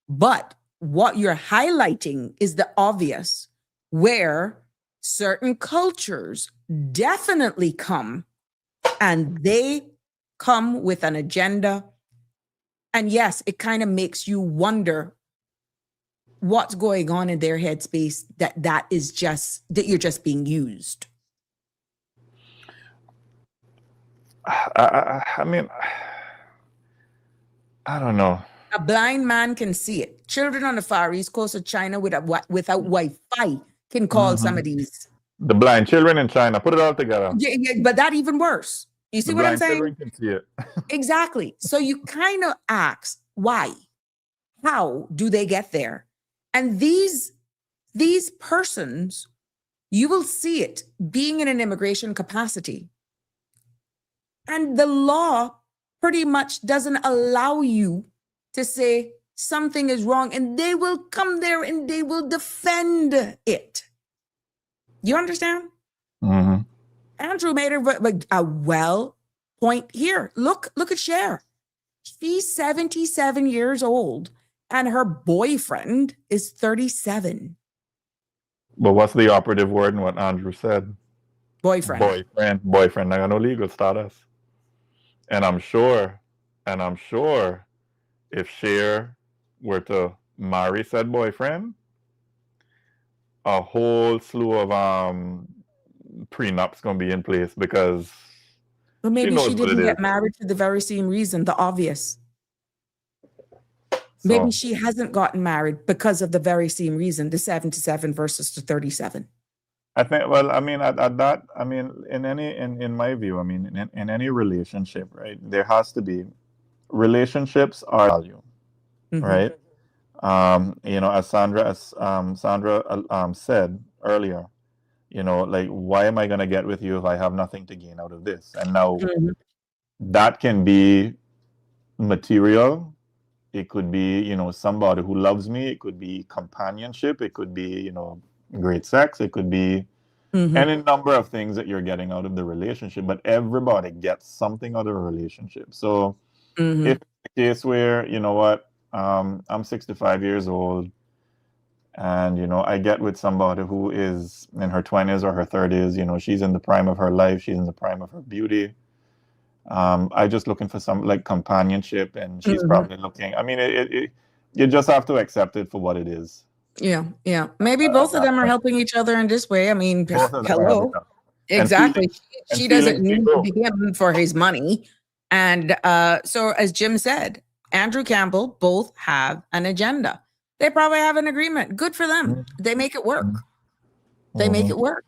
But what you're highlighting is the obvious, where certain cultures definitely come, and they come with an agenda. And yes, it kind of makes you wonder what's going on in their headspace, that you're just being used. I mean, I don't know. A blind man can see it. Children on the Far East Coast of China without Wi-Fi can call some of these. The blind children in China, put it all together. Yeah, but that even worse. You see what I'm saying? Children can see it. Exactly. So you kind of ask, why? How do they get there? And these persons, you will see it being in an immigration capacity. And the law pretty much doesn't allow you to say something is wrong, and they will come there and they will defend it. You understand? Andrew made a well point here. Look at Cher. She's 77 years old, and her boyfriend is 37. But what's the operative word in what Andrew said? Boyfriend. Boyfriend. I got no legal status. And I'm sure if Cher were to marry said boyfriend, a whole slew of prenups gonna be in place, because But maybe she didn't get married for the very same reason, the obvious. So, maybe she hasn't gotten married because of the very same reason, the 77 versus the 37. I think, well, I mean, at that, I mean, in my view, I mean, in any relationship, right, there has to be, relationships are value, right? As Sandra said earlier, like, why am I going to get with you if I have nothing to gain out of this? And now that can be material. It could be, you know, somebody who loves me. It could be companionship. It could be, you know, great sex. It could be any number of things that you're getting out of the relationship. But everybody gets something out of a relationship. So if it's a case where, you know what, I'm 65 years old, and you know I get with somebody who is in her 20s or her 30s, you know, she's in the prime of her life, she's in the prime of her beauty. I just looking for some like companionship, and she's probably looking. I mean, you just have to accept it for what it is. Yeah, yeah. Maybe both of That them are point. helping each other in this way. I mean, Both of them are having hello. that. Exactly. And She doesn't feelings need do to be him for his money. And so, as Jim said, Andrew Campbell both have an agenda. They probably have an agreement. Good for them. They make it work. They make it work.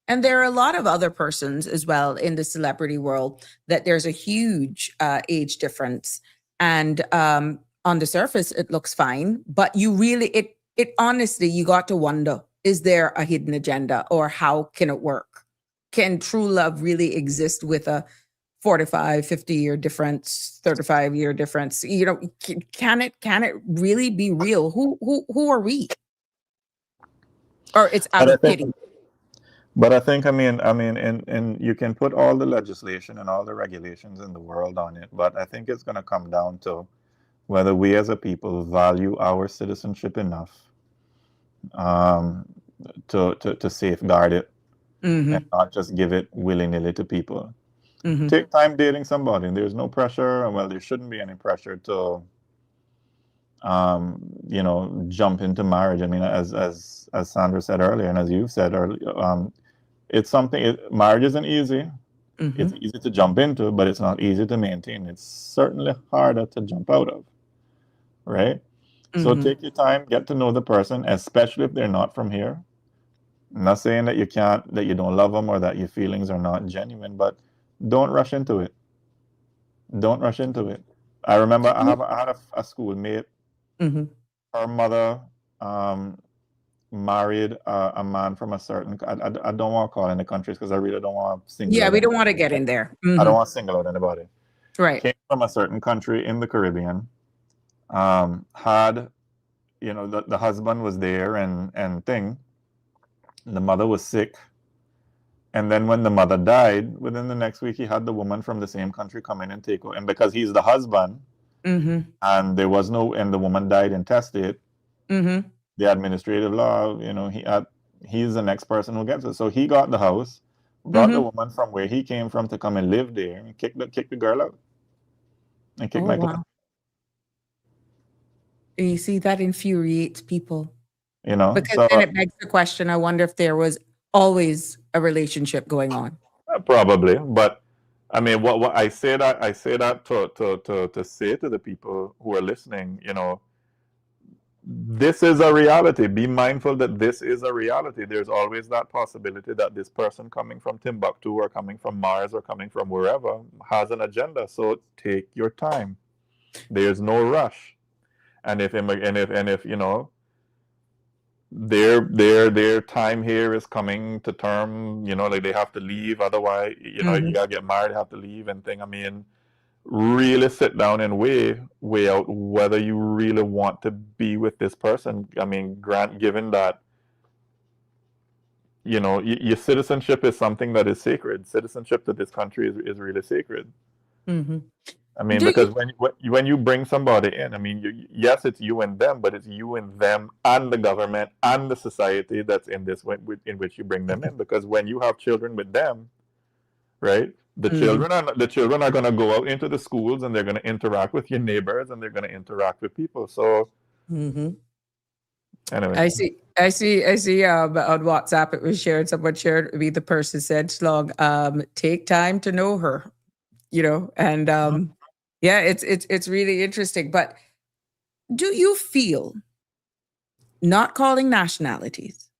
And there are a lot of other persons as well in the celebrity world that there's a huge age difference. And on the surface, it looks fine. But you really, it honestly, you got to wonder, is there a hidden agenda, or how can it work? Can true love really exist with a 45, 50-year difference, 35-year difference? You know, can it really be real? Who are we? Or it's out of pity. But I think, I mean, and you can put all the legislation and all the regulations in the world on it, but I think it's going to come down to whether we as a people value our citizenship enough to safeguard it and not just give it willy-nilly to people. Take time dating somebody, and there's no pressure. Well, there shouldn't be any pressure to, you know, jump into marriage. I mean, as Sandra said earlier, and as you've said earlier, it's something. Marriage isn't easy. It's easy to jump into, but it's not easy to maintain. It's certainly harder to jump out of, right? So take your time, get to know the person, especially if they're not from here. I'm not saying that you can't, that you don't love them, or that your feelings are not genuine, but don't rush into it. Don't rush into it. I remember I had a schoolmate. Her mother married a man from a certain. I don't want to call any countries because I really don't want to single. Yeah, out we don't anybody. want to get in there. I don't want to single out anybody. Right. Came from a certain country in the Caribbean. Had, you know, the husband was there and thing. The mother was sick. And then when the mother died, within the next week, he had the woman from the same country come in and take her. And because he's the husband, and there was no, and the woman died intestate, the administrative law, you know, he's the next person who gets it. So he got the house, brought the woman from where he came from to come and live there, and kicked the girl out. And kicked my client. You see, that infuriates people. You know, because so, then it begs the question, I wonder if there was always a relationship going on. Probably, but I mean, what I say that to say to the people who are listening, you know, this is a reality. Be mindful that this is a reality. There's always that possibility that this person coming from Timbuktu or coming from Mars or coming from wherever has an agenda. So take your time. There's no rush. And if you know, their time here is coming to term, you know, like they have to leave, otherwise, you know, you gotta get married, have to leave and thing. I mean, really sit down and weigh out whether you really want to be with this person. I mean, given that, you know, your citizenship is something that is sacred. Citizenship to this country is really sacred. I mean, because when you bring somebody in, I mean, yes, it's you and them, but it's you and them and the government and the society that's in this in which you bring them in. Because when you have children with them, right, the children are going to go out into the schools, and they're going to interact with your neighbors, and they're going to interact with people. So, anyway, I see. On WhatsApp, it was shared. Someone shared with me. The person said, "Slong, take time to know her," you know, and yeah, it's really interesting. But do you feel, not calling nationalities,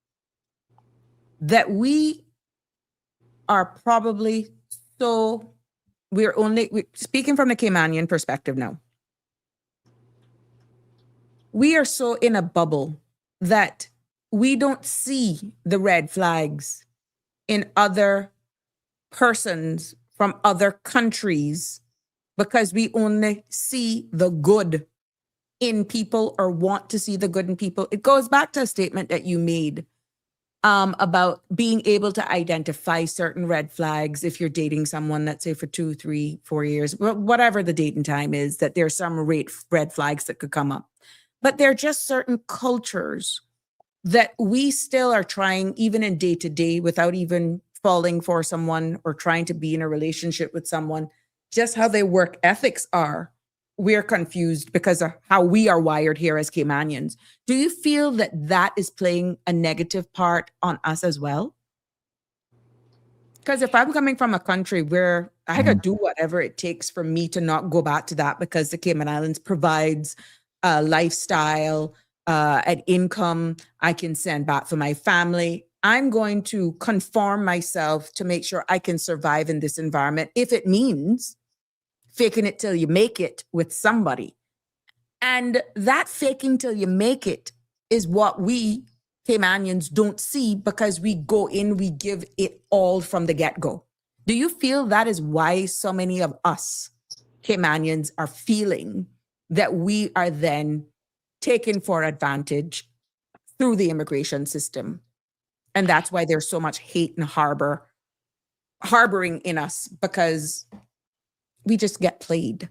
that we are probably we're speaking from the Caymanian perspective now. We are so in a bubble that we don't see the red flags in other persons from other countries because we only see the good in people or want to see the good in people. It goes back to a statement that you made about being able to identify certain red flags if you're dating someone, let's say for 2, 3, 4 years, whatever the dating time is, that there's some red flags that could come up. But there are just certain cultures that we still are trying, even in day to day, without even falling for someone or trying to be in a relationship with someone, just how their work ethics are. We're confused because of how we are wired here as Caymanians. Do you feel that that is playing a negative part on us as well? Because if I'm coming from a country where I could do whatever it takes for me to not go back to that, because the Cayman Islands provides a lifestyle, an income I can send back for my family, I'm going to conform myself to make sure I can survive in this environment, if it means faking it till you make it with somebody. And that faking till you make it is what we Caymanians don't see, because we go in, we give it all from the get-go. Do you feel that is why so many of us Caymanians are feeling that we are then taken for advantage through the immigration system? And that's why there's so much hate and harboring in us, because we just get played.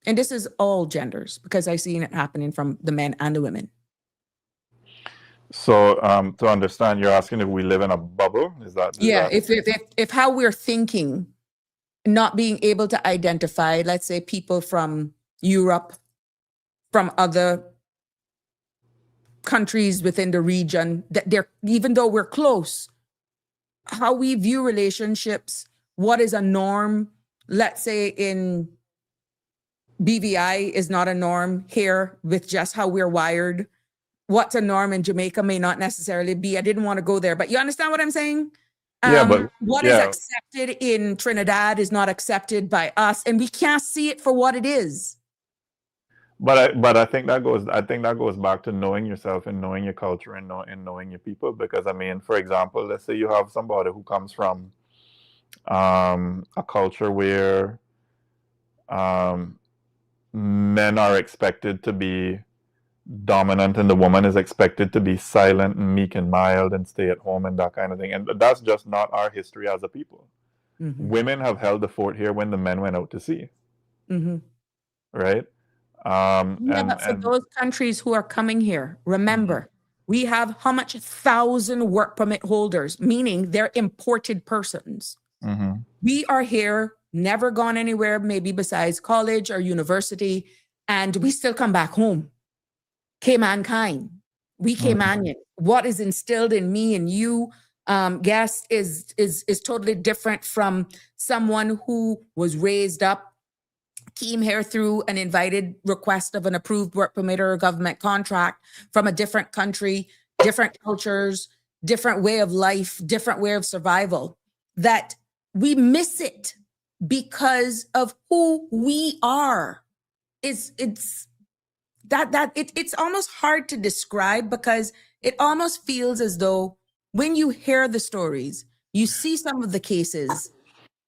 And this is all genders, because I've seen it happening from the men and the women. So to understand, you're asking if we live in a bubble? Is that? If how we're thinking, not being able to identify, let's say, people from Europe, from other countries within the region, that they're, even though we're close, how we view relationships, what is a norm, let's say in BVI is not a norm here with just how we're wired. What's a norm in Jamaica may not necessarily be. I didn't want to go there, but you understand what I'm saying? What is accepted in Trinidad is not accepted by us, and we can't see it for what it is. But I think that goes back to knowing yourself and knowing your culture and knowing your people. Because I mean, for example, let's say you have somebody who comes from a culture where men are expected to be dominant and the woman is expected to be silent and meek and mild and stay at home and that kind of thing. And that's just not our history as a people. Mm-hmm. Women have held the fort here when the men went out to sea. Mm-hmm. Right? But for those countries who are coming here, remember, we have how much 1,000 work permit holders, meaning they're imported persons. Mm-hmm. We are here, never gone anywhere, maybe besides college or university, and we still come back home. Caymankind, we Caymanian. What is instilled in me and you, guest, is totally different from someone who was raised up, came here through an invited request of an approved work permit or a government contract from a different country, different cultures, different way of life, different way of survival, that we miss it because of who we are. It's almost hard to describe, because it almost feels as though when you hear the stories, you see some of the cases,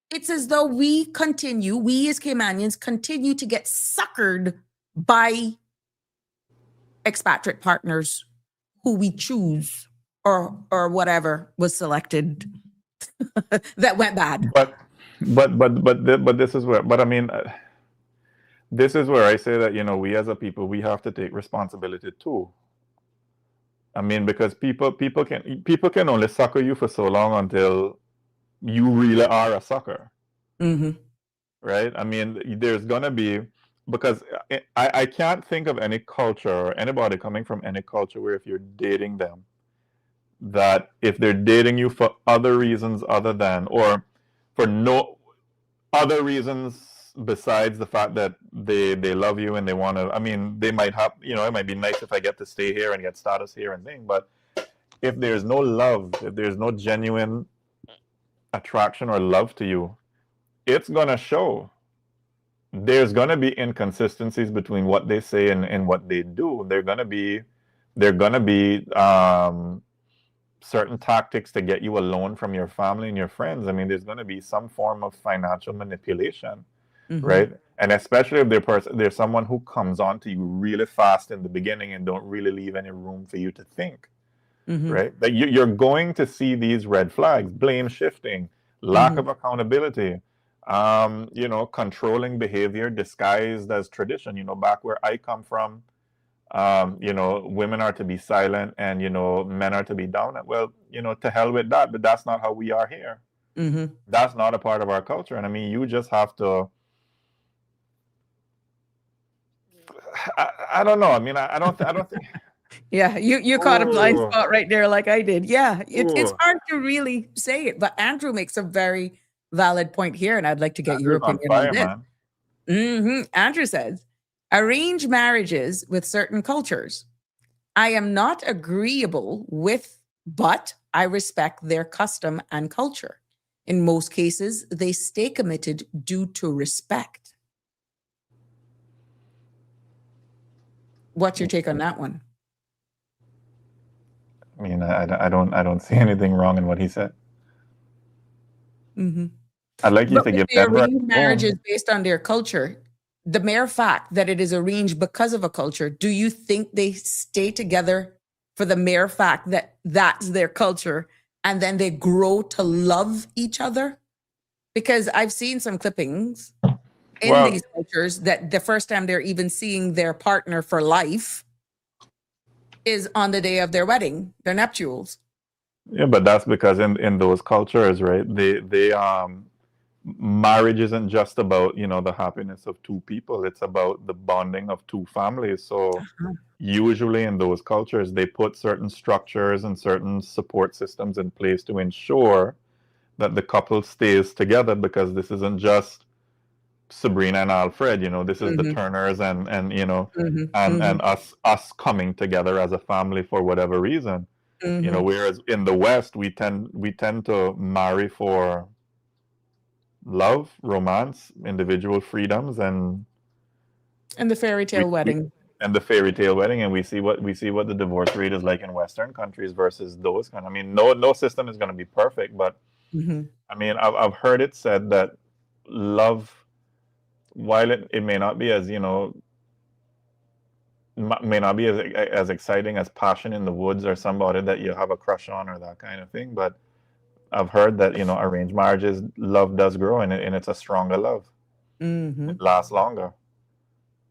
it's as though we as Caymanians continue to get suckered by expatriate partners who we choose or whatever was selected that went bad. But this is where, I mean, this is where I say that, you know, we as a people, we have to take responsibility too. I mean, because people can only sucker you for so long until you really are a sucker. Mm-hmm. Right? I mean, there's gonna be, because I can't think of any culture or anybody coming from any culture where if you're dating them, that if they're dating you for other reasons other than, or for no other reasons besides the fact that they love you and they want to, I mean, they might have, you know, it might be nice if I get to stay here and get status here and thing, but if there's no love, if there's no genuine attraction or love to you, it's gonna show. There's gonna be inconsistencies between what they say and what they do. They're gonna be certain tactics to get you a loan from your family and your friends. I mean, there's gonna be some form of financial manipulation. right? And especially if there's someone who comes on to you really fast in the beginning and don't really leave any room for you to think, right? That you're going to see these red flags: blame shifting, lack of accountability, controlling behavior disguised as tradition. Back where I come from, women are to be silent and, men are to be down. Well, to hell with that, but that's not how we are here. That's not a part of our culture. And I mean, you just have to, I don't know. I mean, I don't think. Yeah, you caught a blind Ooh. spot right there, like I did. Yeah, it's Ooh. hard to really say it, but Andrew makes a very valid point here, and I'd like to get your Andrew's on opinion on fire, this. man. Andrew says, arrange marriages with certain cultures. I am not agreeable with, but I respect their custom and culture. In most cases, they stay committed due to respect. What's your take on that one? I mean, I don't see anything wrong in what he said. I'd like you But to if give they Denver. arrange marriages based on their culture, the mere fact that it is arranged because of a culture, do you think they stay together for the mere fact that that's their culture and then they grow to love each other? Because I've seen some clippings in these cultures that the first time they're even seeing their partner for life is on the day of their wedding, their nuptials. Yeah, but that's because in those cultures, right? They marriage isn't just about, the happiness of two people. It's about the bonding of two families. So usually in those cultures, they put certain structures and certain support systems in place to ensure that the couple stays together, because this isn't just Sabrina and Alfred, this is the Turners and and us coming together as a family for whatever reason. Whereas in the West, we tend to marry for love, romance, individual freedoms, and the fairy tale wedding. And the fairy tale wedding, and we see what the divorce rate is like in Western countries versus those kind. I mean, no system is going to be perfect, but I mean, I've heard it said that love, while it may not be as may not be as exciting as passion in the woods or somebody that you have a crush on or that kind of thing, but I've heard that arranged marriages, love does grow, and it's a stronger love. It lasts longer.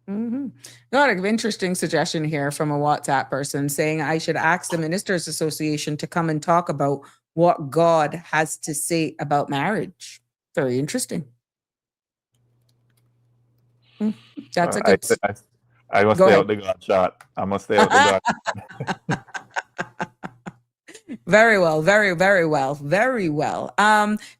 Got an interesting suggestion here from a WhatsApp person saying I should ask the Ministers Association to come and talk about what God has to say about marriage. Very interesting. That's a good. I must stay out the God shot. I must stay out the God. Very well, very, very well, very well.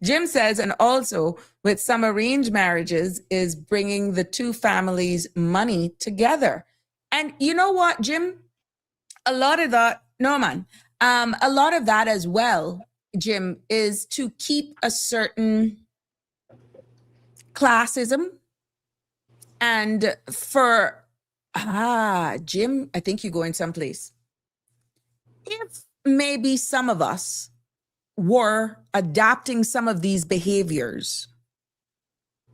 Jim says, and also with some arranged marriages is bringing the two families' money together. And you know what, Jim? A lot of that, no man, a lot of that as well, Jim, is to keep a certain classism. And for, Jim, I think you're going someplace. If maybe some of us were adapting some of these behaviors,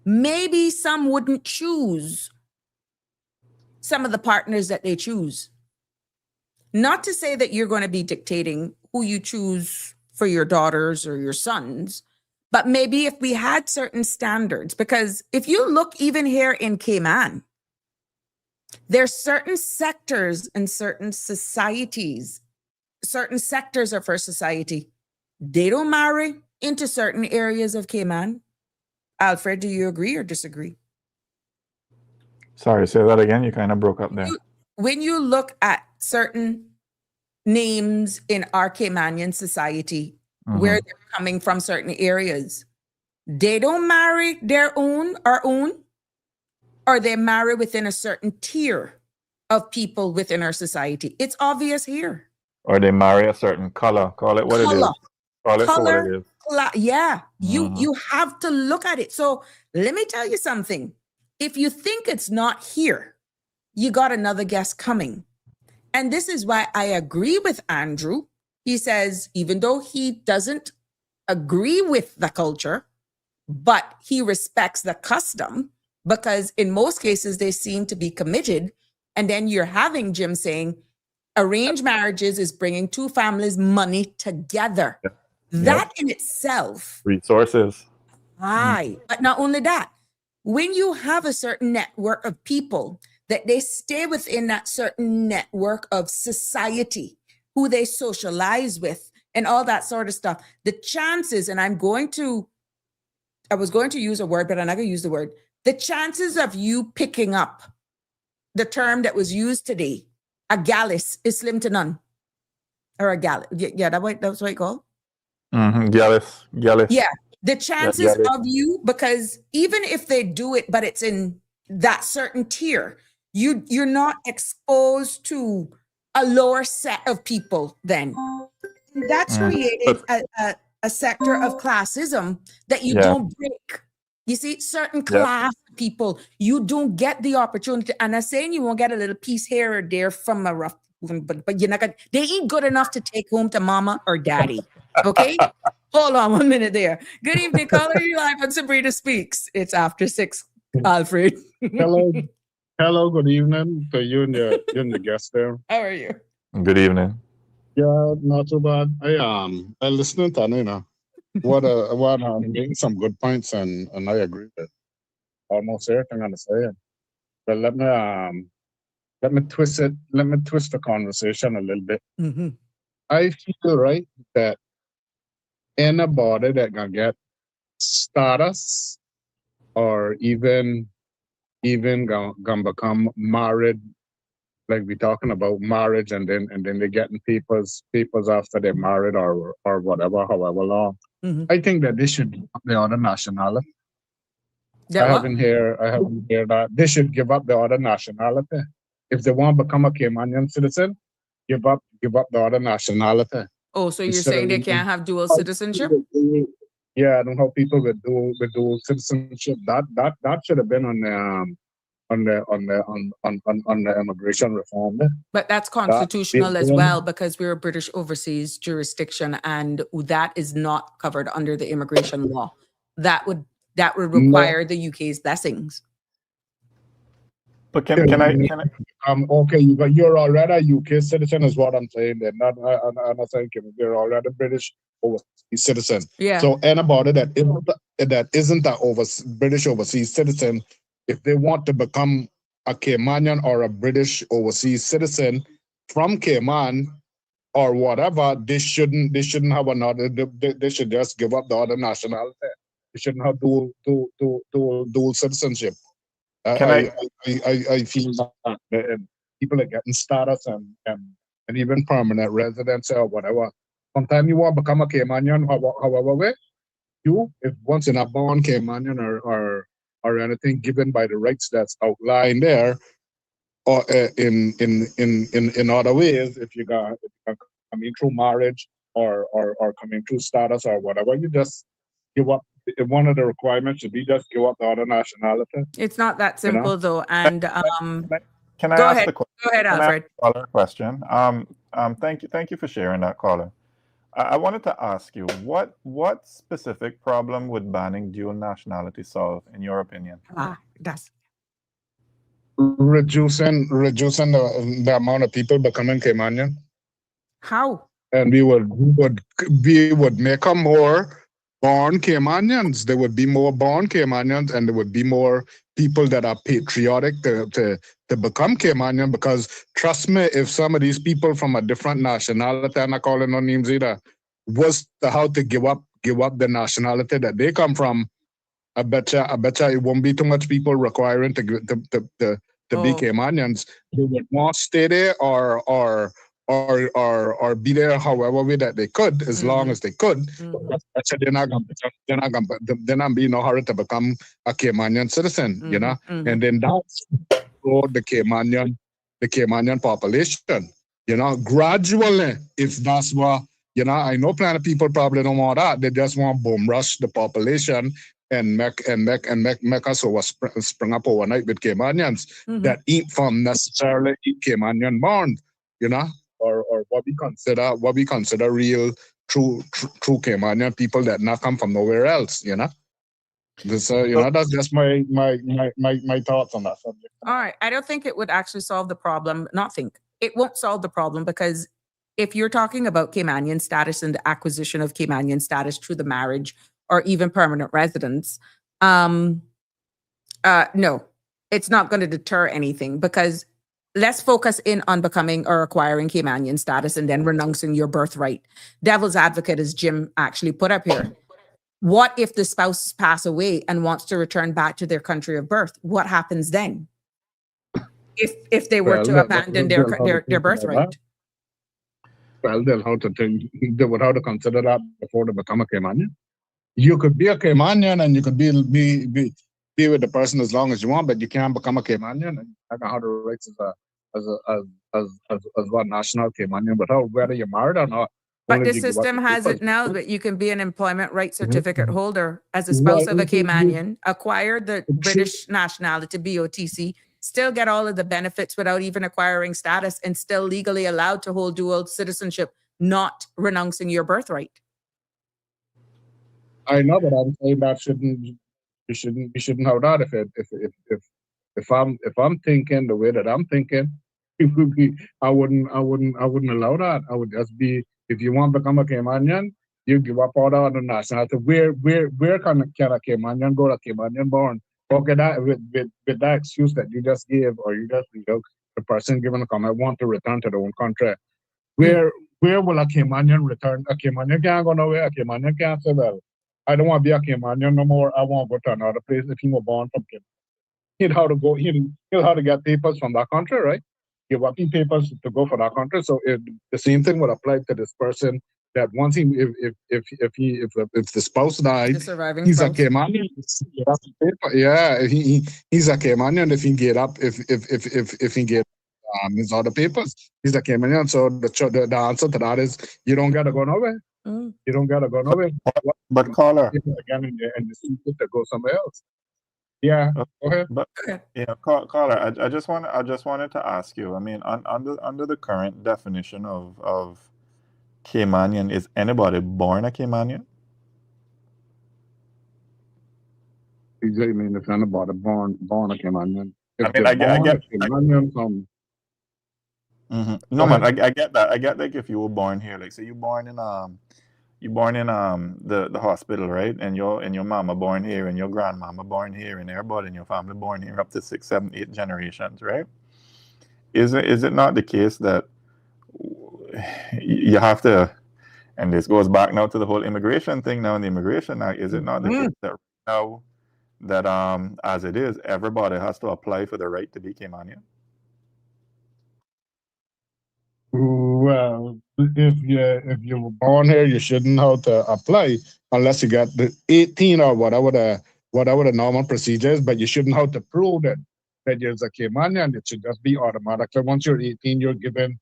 maybe some wouldn't choose some of the partners that they choose. Not to say that you're going to be dictating who you choose for your daughters or your sons, but maybe if we had certain standards, because if you look even here in Cayman, there's certain sectors and certain societies. Certain sectors of our society, they don't marry into certain areas of Cayman. Alfred, do you agree or disagree? Sorry, say that again. You kind of broke up there. When you look at certain names in our Caymanian society, where they're coming from certain areas, they don't marry our own, or they marry within a certain tier of people within our society. It's obvious here. Or they marry a certain color. Call it what it is. Call it for what it is. Yeah, you have to look at it. So let me tell you something. If you think it's not here, you got another guest coming. And this is why I agree with Andrew. He says, even though he doesn't agree with the culture, but he respects the custom, because in most cases they seem to be committed. And then you're having Jim saying arranged marriages is bringing two families money together. Yep. That in itself, Resources. right. But not only that, when you have a certain network of people that they stay within that certain network of society, who they socialize with and all that sort of stuff, the chances, and I was going to use a word, but I'm not going to use the word. The chances of you picking up the term that was used today, a gallus, is slim to none. Or a gallus. Yeah, that's what it's called. Gallus. Yeah. The chances gallus. of you, because even if they do it, but it's in that certain tier, you're not exposed to a lower set of people then. That's created a sector of classism that you don't break. You see, certain class people, you don't get the opportunity. And I'm saying you won't get a little piece here or there from a rough, but you're not gonna, they ain't good enough to take home to mama or daddy. Okay? Hold on 1 minute there. Good evening, caller. You live on Sabrina Speaks. It's after 6, Alfred. Hello, good evening to you and the guest there. How are you? Good evening. Yeah, not too bad. I listening to Nina. Making some good points and I agree with almost everything I'm saying. But let me twist the conversation a little bit. Mm-hmm. I feel right that anybody that gonna get status or even gonna become married, like we talking about marriage, and then they're getting papers after they're married or whatever, however long. Mm-hmm. I think that they should give up the other nationality. I haven't heard that they should give up the other nationality. If they want to become a Caymanian citizen, give up the other nationality. Oh, so you're saying they can't have dual citizenship? Yeah, I don't know people with dual citizenship. That should have been on the immigration reform. But that's constitutional as well, because we're a British overseas jurisdiction, and that is not covered under the immigration law. That would require the UK's blessings. But can I? Okay, you're already a UK citizen, is what I'm saying. Then I'm not saying you're already a British overseas citizen. Yeah. So anybody that isn't a British overseas citizen, if they want to become a Caymanian or a British overseas citizen from Cayman or whatever, they shouldn't have another. They should just give up the other nationality. They shouldn't have dual citizenship. I feel that people are getting status and even permanent residency or whatever. Sometimes you want to become a Caymanian, however way, if once you're not born Caymanian or anything given by the rights that's outlined there, or in other ways, if you got coming through marriage or coming through status or whatever, you just give up. One of the requirements should be just give up the other nationality. It's not that simple though. And can I go ask ahead. Go ahead, Alfred. Caller question. Thank you for sharing that, caller. I wanted to ask you, what specific problem would banning dual nationality solve, in your opinion? That's reducing the amount of people becoming Caymanian. How? And we would make them more born Caymanians. There would be more born Caymanians, and there would be more people that are patriotic to become Caymanian. Because trust me, if some of these people from a different nationality, I'm not calling no names either, was to how to give up the nationality that they come from, I bet you it won't be too much people requiring to be Caymanians. They would want to stay there or be there however way that they could, as long as they could. They're not be in no hurry to become a Caymanian citizen, you know. And then that's for the Caymanian population, you know, gradually. If that's what, you know, I know plenty of people probably don't want that. They just want boom rush the population and make us spring up overnight with Caymanians that ain't from necessarily Caymanian born, you know, or what we consider real true Caymanian people that not come from nowhere else, you know. This, that's just my thoughts on that subject. All right. I don't think it would actually solve the problem. Not think. It won't solve the problem because if you're talking about Caymanian status and the acquisition of Caymanian status through the marriage or even permanent residence, no, it's not going to deter anything because let's focus in on becoming or acquiring Caymanian status and then renouncing your birthright. Devil's advocate, as Jim actually put up here. What if the spouse pass away and wants to return back to their country of birth? What happens then? If they were to abandon their birthright? Well, they'll have to think. They would have to consider that before they become a Caymanian. You could be a Caymanian and you could be with the person as long as you want, but you can't become a Caymanian and I don't have the rights as one national Caymanian, without whether you're married or not. But the system has it now that you can be an employment rights certificate holder as a spouse of a Caymanian, acquire the British nationality, BOTC, still get all of the benefits without even acquiring status and still legally allowed to hold dual citizenship, not renouncing your birthright. I know, but I'm saying that we shouldn't have that. If I'm thinking the way that I'm thinking, I wouldn't allow that. I would just be, if you want to become a Caymanian, you give up all the other nationality. Where can a Caymanian go to Caymanian born? Okay, that with that excuse that you just gave, or you just the person given a comment want to return to their own country. Where will a Caymanian return? A Caymanian can't go nowhere. A Caymanian can't say, well, I don't want to be a Caymanian no more. I want to go to another place. If he was born from Cayman, he'll have to get papers from that country, right? Give up his papers to go for that country. So the same thing would apply to this person. That once if the spouse died, he's a Caymanian. Yeah, he's a Caymanian if he get up if he get his other papers. He's a Caymanian. So the answer to that is you don't gotta go nowhere. You don't gotta go nowhere. But caller again and to go somewhere else. Yeah, go ahead. But caller, I just wanted to ask you. I mean, under the current definition of Caymanian, is anybody born a Caymanian? You mean if anybody born a Caymanian? I mean, I get Caymanian from. No man, I get that. I get, like, if you were born here, like say you're born in the hospital, right? And your mama born here, and your grandmama born here, and everybody in your family born here up to 6, 7, 8 generations, right? Is it not the case that you have to, and this goes back now to the whole immigration thing now in the Immigration Act, is it not the case that now that as it is, everybody has to apply for the right to be Caymanian? Well, if you were born here, you shouldn't have to apply unless you got the 18 or whatever the normal procedure is. But you shouldn't have to prove that you're a Caymanian. It should just be automatically. Once you're 18, you're given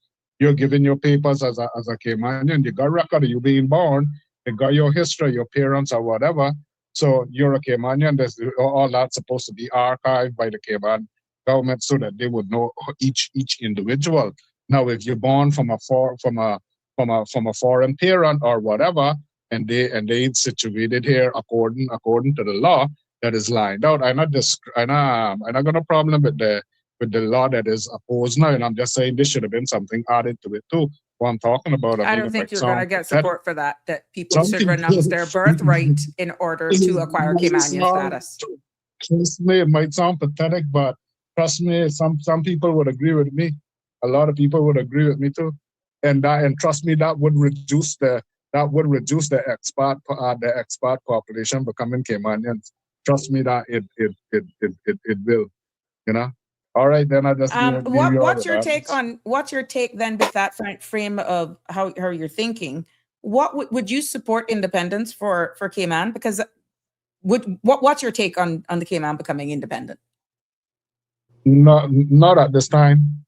your papers as a Caymanian. You got record of you being born. You got your history, your parents or whatever. So you're a Caymanian. All that's supposed to be archived by the Cayman government so that they would know each individual. Now, if you're born from a foreign parent or whatever, and they situated here according to the law that is lined out, I'm not got a problem with the law that is opposed now, and I'm just saying this should have been something added to it too. What I'm talking about. I don't think you're going to get support for that. That people should renounce their birthright in order to acquire Caymanian status. Trust me, it might sound pathetic, but trust me, some people would agree with me. A lot of people would agree with me too, and trust me, that would reduce the expat population becoming Caymanians. Trust me that it will, All right, then I just. What's your take then with that frame of how you're thinking? What would you support independence for Cayman? Because what's your take on the Cayman becoming independent? Not at this time.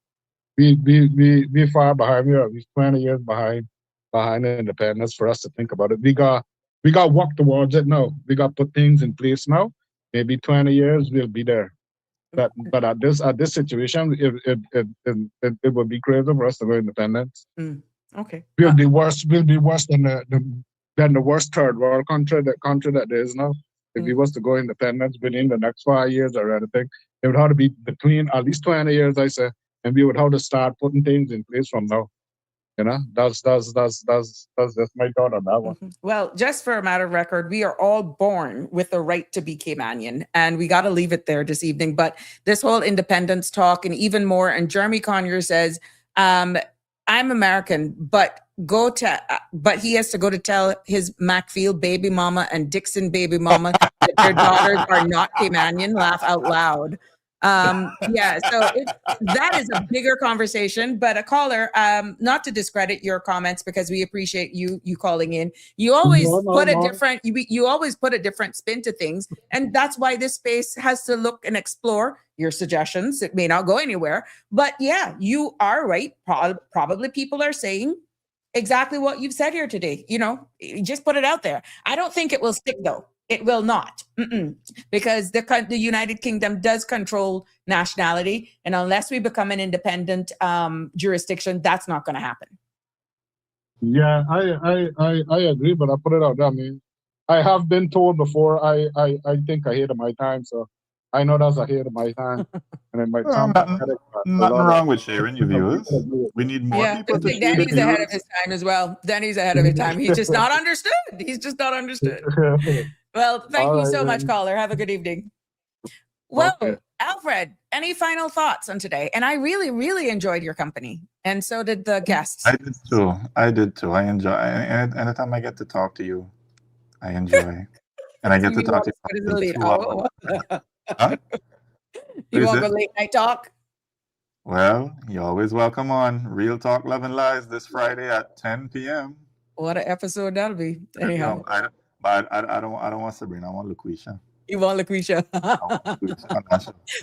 We far behind. We're 20 years behind independence for us to think about it. We got work towards it now. We got put things in place now. Maybe 20 years we'll be there. But at this situation, it would be crazy for us to go independent. Okay. We'll be worse than the worst third world country that there is now. If we was to go independence within the next 5 years or anything, it would have to be between at least 20 years, I say, and we would have to start putting things in place from now. You know, that's just my thought on that one. Well, just for a matter of record, we are all born with the right to be Caymanian, and we got to leave it there this evening. But this whole independence talk, and even more, and Jeremy Conyer says, I'm American, but he has to go to tell his Macfield baby mama and Dixon baby mama that their daughters are not Caymanian. Laugh out loud. Yeah, so that is a bigger conversation. But a caller, not to discredit your comments, because we appreciate you calling in. You always you always put a different spin to things, and that's why this space has to look and explore your suggestions. It may not go anywhere, but yeah, you are right. Probably people are saying exactly what you've said here today. You know, just put it out there. I don't think it will stick, though. It will not, because the United Kingdom does control nationality, and unless we become an independent jurisdiction, that's not going to happen. Yeah, I agree, but I put it out there. I mean, I have been told before. I think ahead of my time, so I know that's ahead of my time, and it might sound nothing wrong with sharing your views. We need more people to share Danny's their ahead views. of his time as well. Danny's ahead of his time. He's just not understood. He's just not understood. Well, thank you so much, caller. Have a good evening. Well, okay. Alfred, any final thoughts on today? And I really, really enjoyed your company, and so did the guests. I did too. I enjoy. Anytime I get to talk to you, I enjoy, and I get to talk to you. Huh? You want to go late night talk? Well, you're always welcome on Real Talk Love and Lies this Friday at 10 p.m. What an episode that'll be. Anyhow. No, I don't want Sabrina. I want LaQuisha. You want LaQuisha?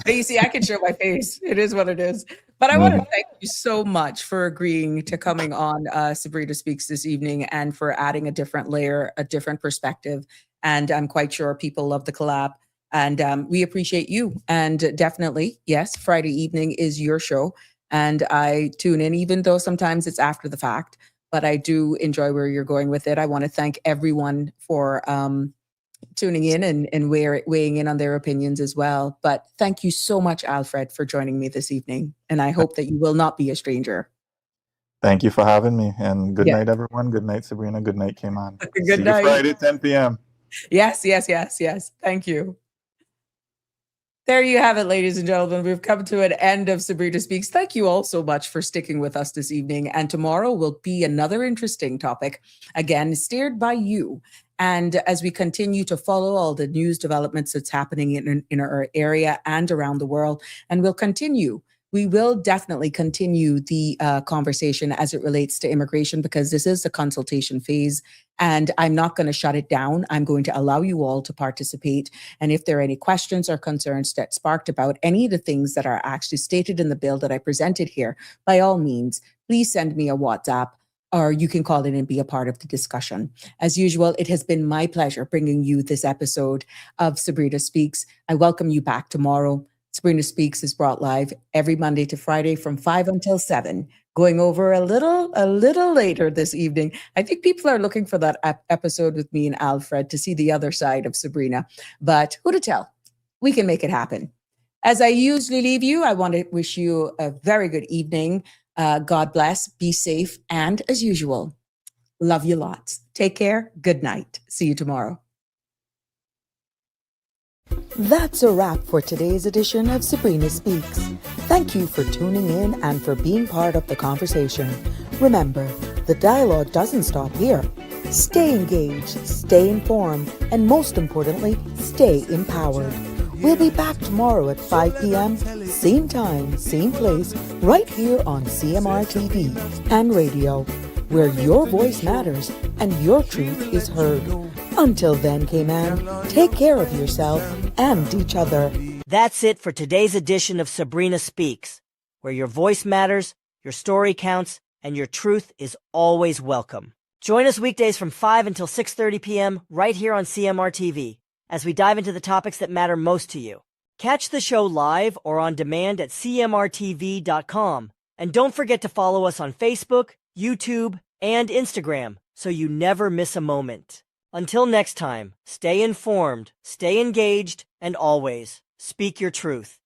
But you see, I can show my face. It is what it is. But I want to thank you so much for agreeing to coming on Sabrina Speaks this evening, and for adding a different layer, a different perspective. And I'm quite sure people love the collab. And we appreciate you. And definitely, yes, Friday evening is your show. And I tune in, even though sometimes it's after the fact. But I do enjoy where you're going with it. I want to thank everyone for tuning in and weighing in on their opinions as well. But thank you so much, Alfred, for joining me this evening. And I hope that you will not be a stranger. Thank you for having me. And good night, everyone. Good night, Sabrina. Good night, Cayman. Good night. See you Friday, 10 p.m. Yes. Thank you. There you have it, ladies and gentlemen. We've come to an end of Sabrina Speaks. Thank you all so much for sticking with us this evening. And tomorrow will be another interesting topic, again, steered by you. And as we continue to follow all the news developments that's happening in our area and around the world, and we will definitely continue the conversation as it relates to immigration, because this is the consultation phase, and I'm not going to shut it down. I'm going to allow you all to participate. And if there are any questions or concerns that sparked about any of the things that are actually stated in the bill that I presented here, by all means, please send me a WhatsApp, or you can call in and be a part of the discussion. As usual, it has been my pleasure bringing you this episode of Sabrina Speaks. I welcome you back tomorrow. Sabrina Speaks is brought live every Monday to Friday from 5 until 7, going over a little later this evening. I think people are looking for that episode with me and Alfred to see the other side of Sabrina, but who to tell? We can make it happen. As I usually leave you, I want to wish you a very good evening. God bless, be safe, and as usual, love you lots. Take care. Good night. See you tomorrow. That's a wrap for today's edition of Sabrina Speaks. Thank you for tuning in and for being part of the conversation. Remember, the dialogue doesn't stop here. Stay engaged, stay informed, and most importantly, stay empowered. We'll be back tomorrow at 5 p.m., same time, same place, right here on CMR TV and radio, where your voice matters and your truth is heard. Until then, Cayman, take care of yourself and each other. That's it for today's edition of Sabrina Speaks, where your voice matters, your story counts, and your truth is always welcome. Join us weekdays from 5 until 6:30 p.m. right here on CMR TV as we dive into the topics that matter most to you. Catch the show live or on demand at cmrtv.com. And don't forget to follow us on Facebook, YouTube, and Instagram so you never miss a moment. Until next time, stay informed, stay engaged, and always speak your truth.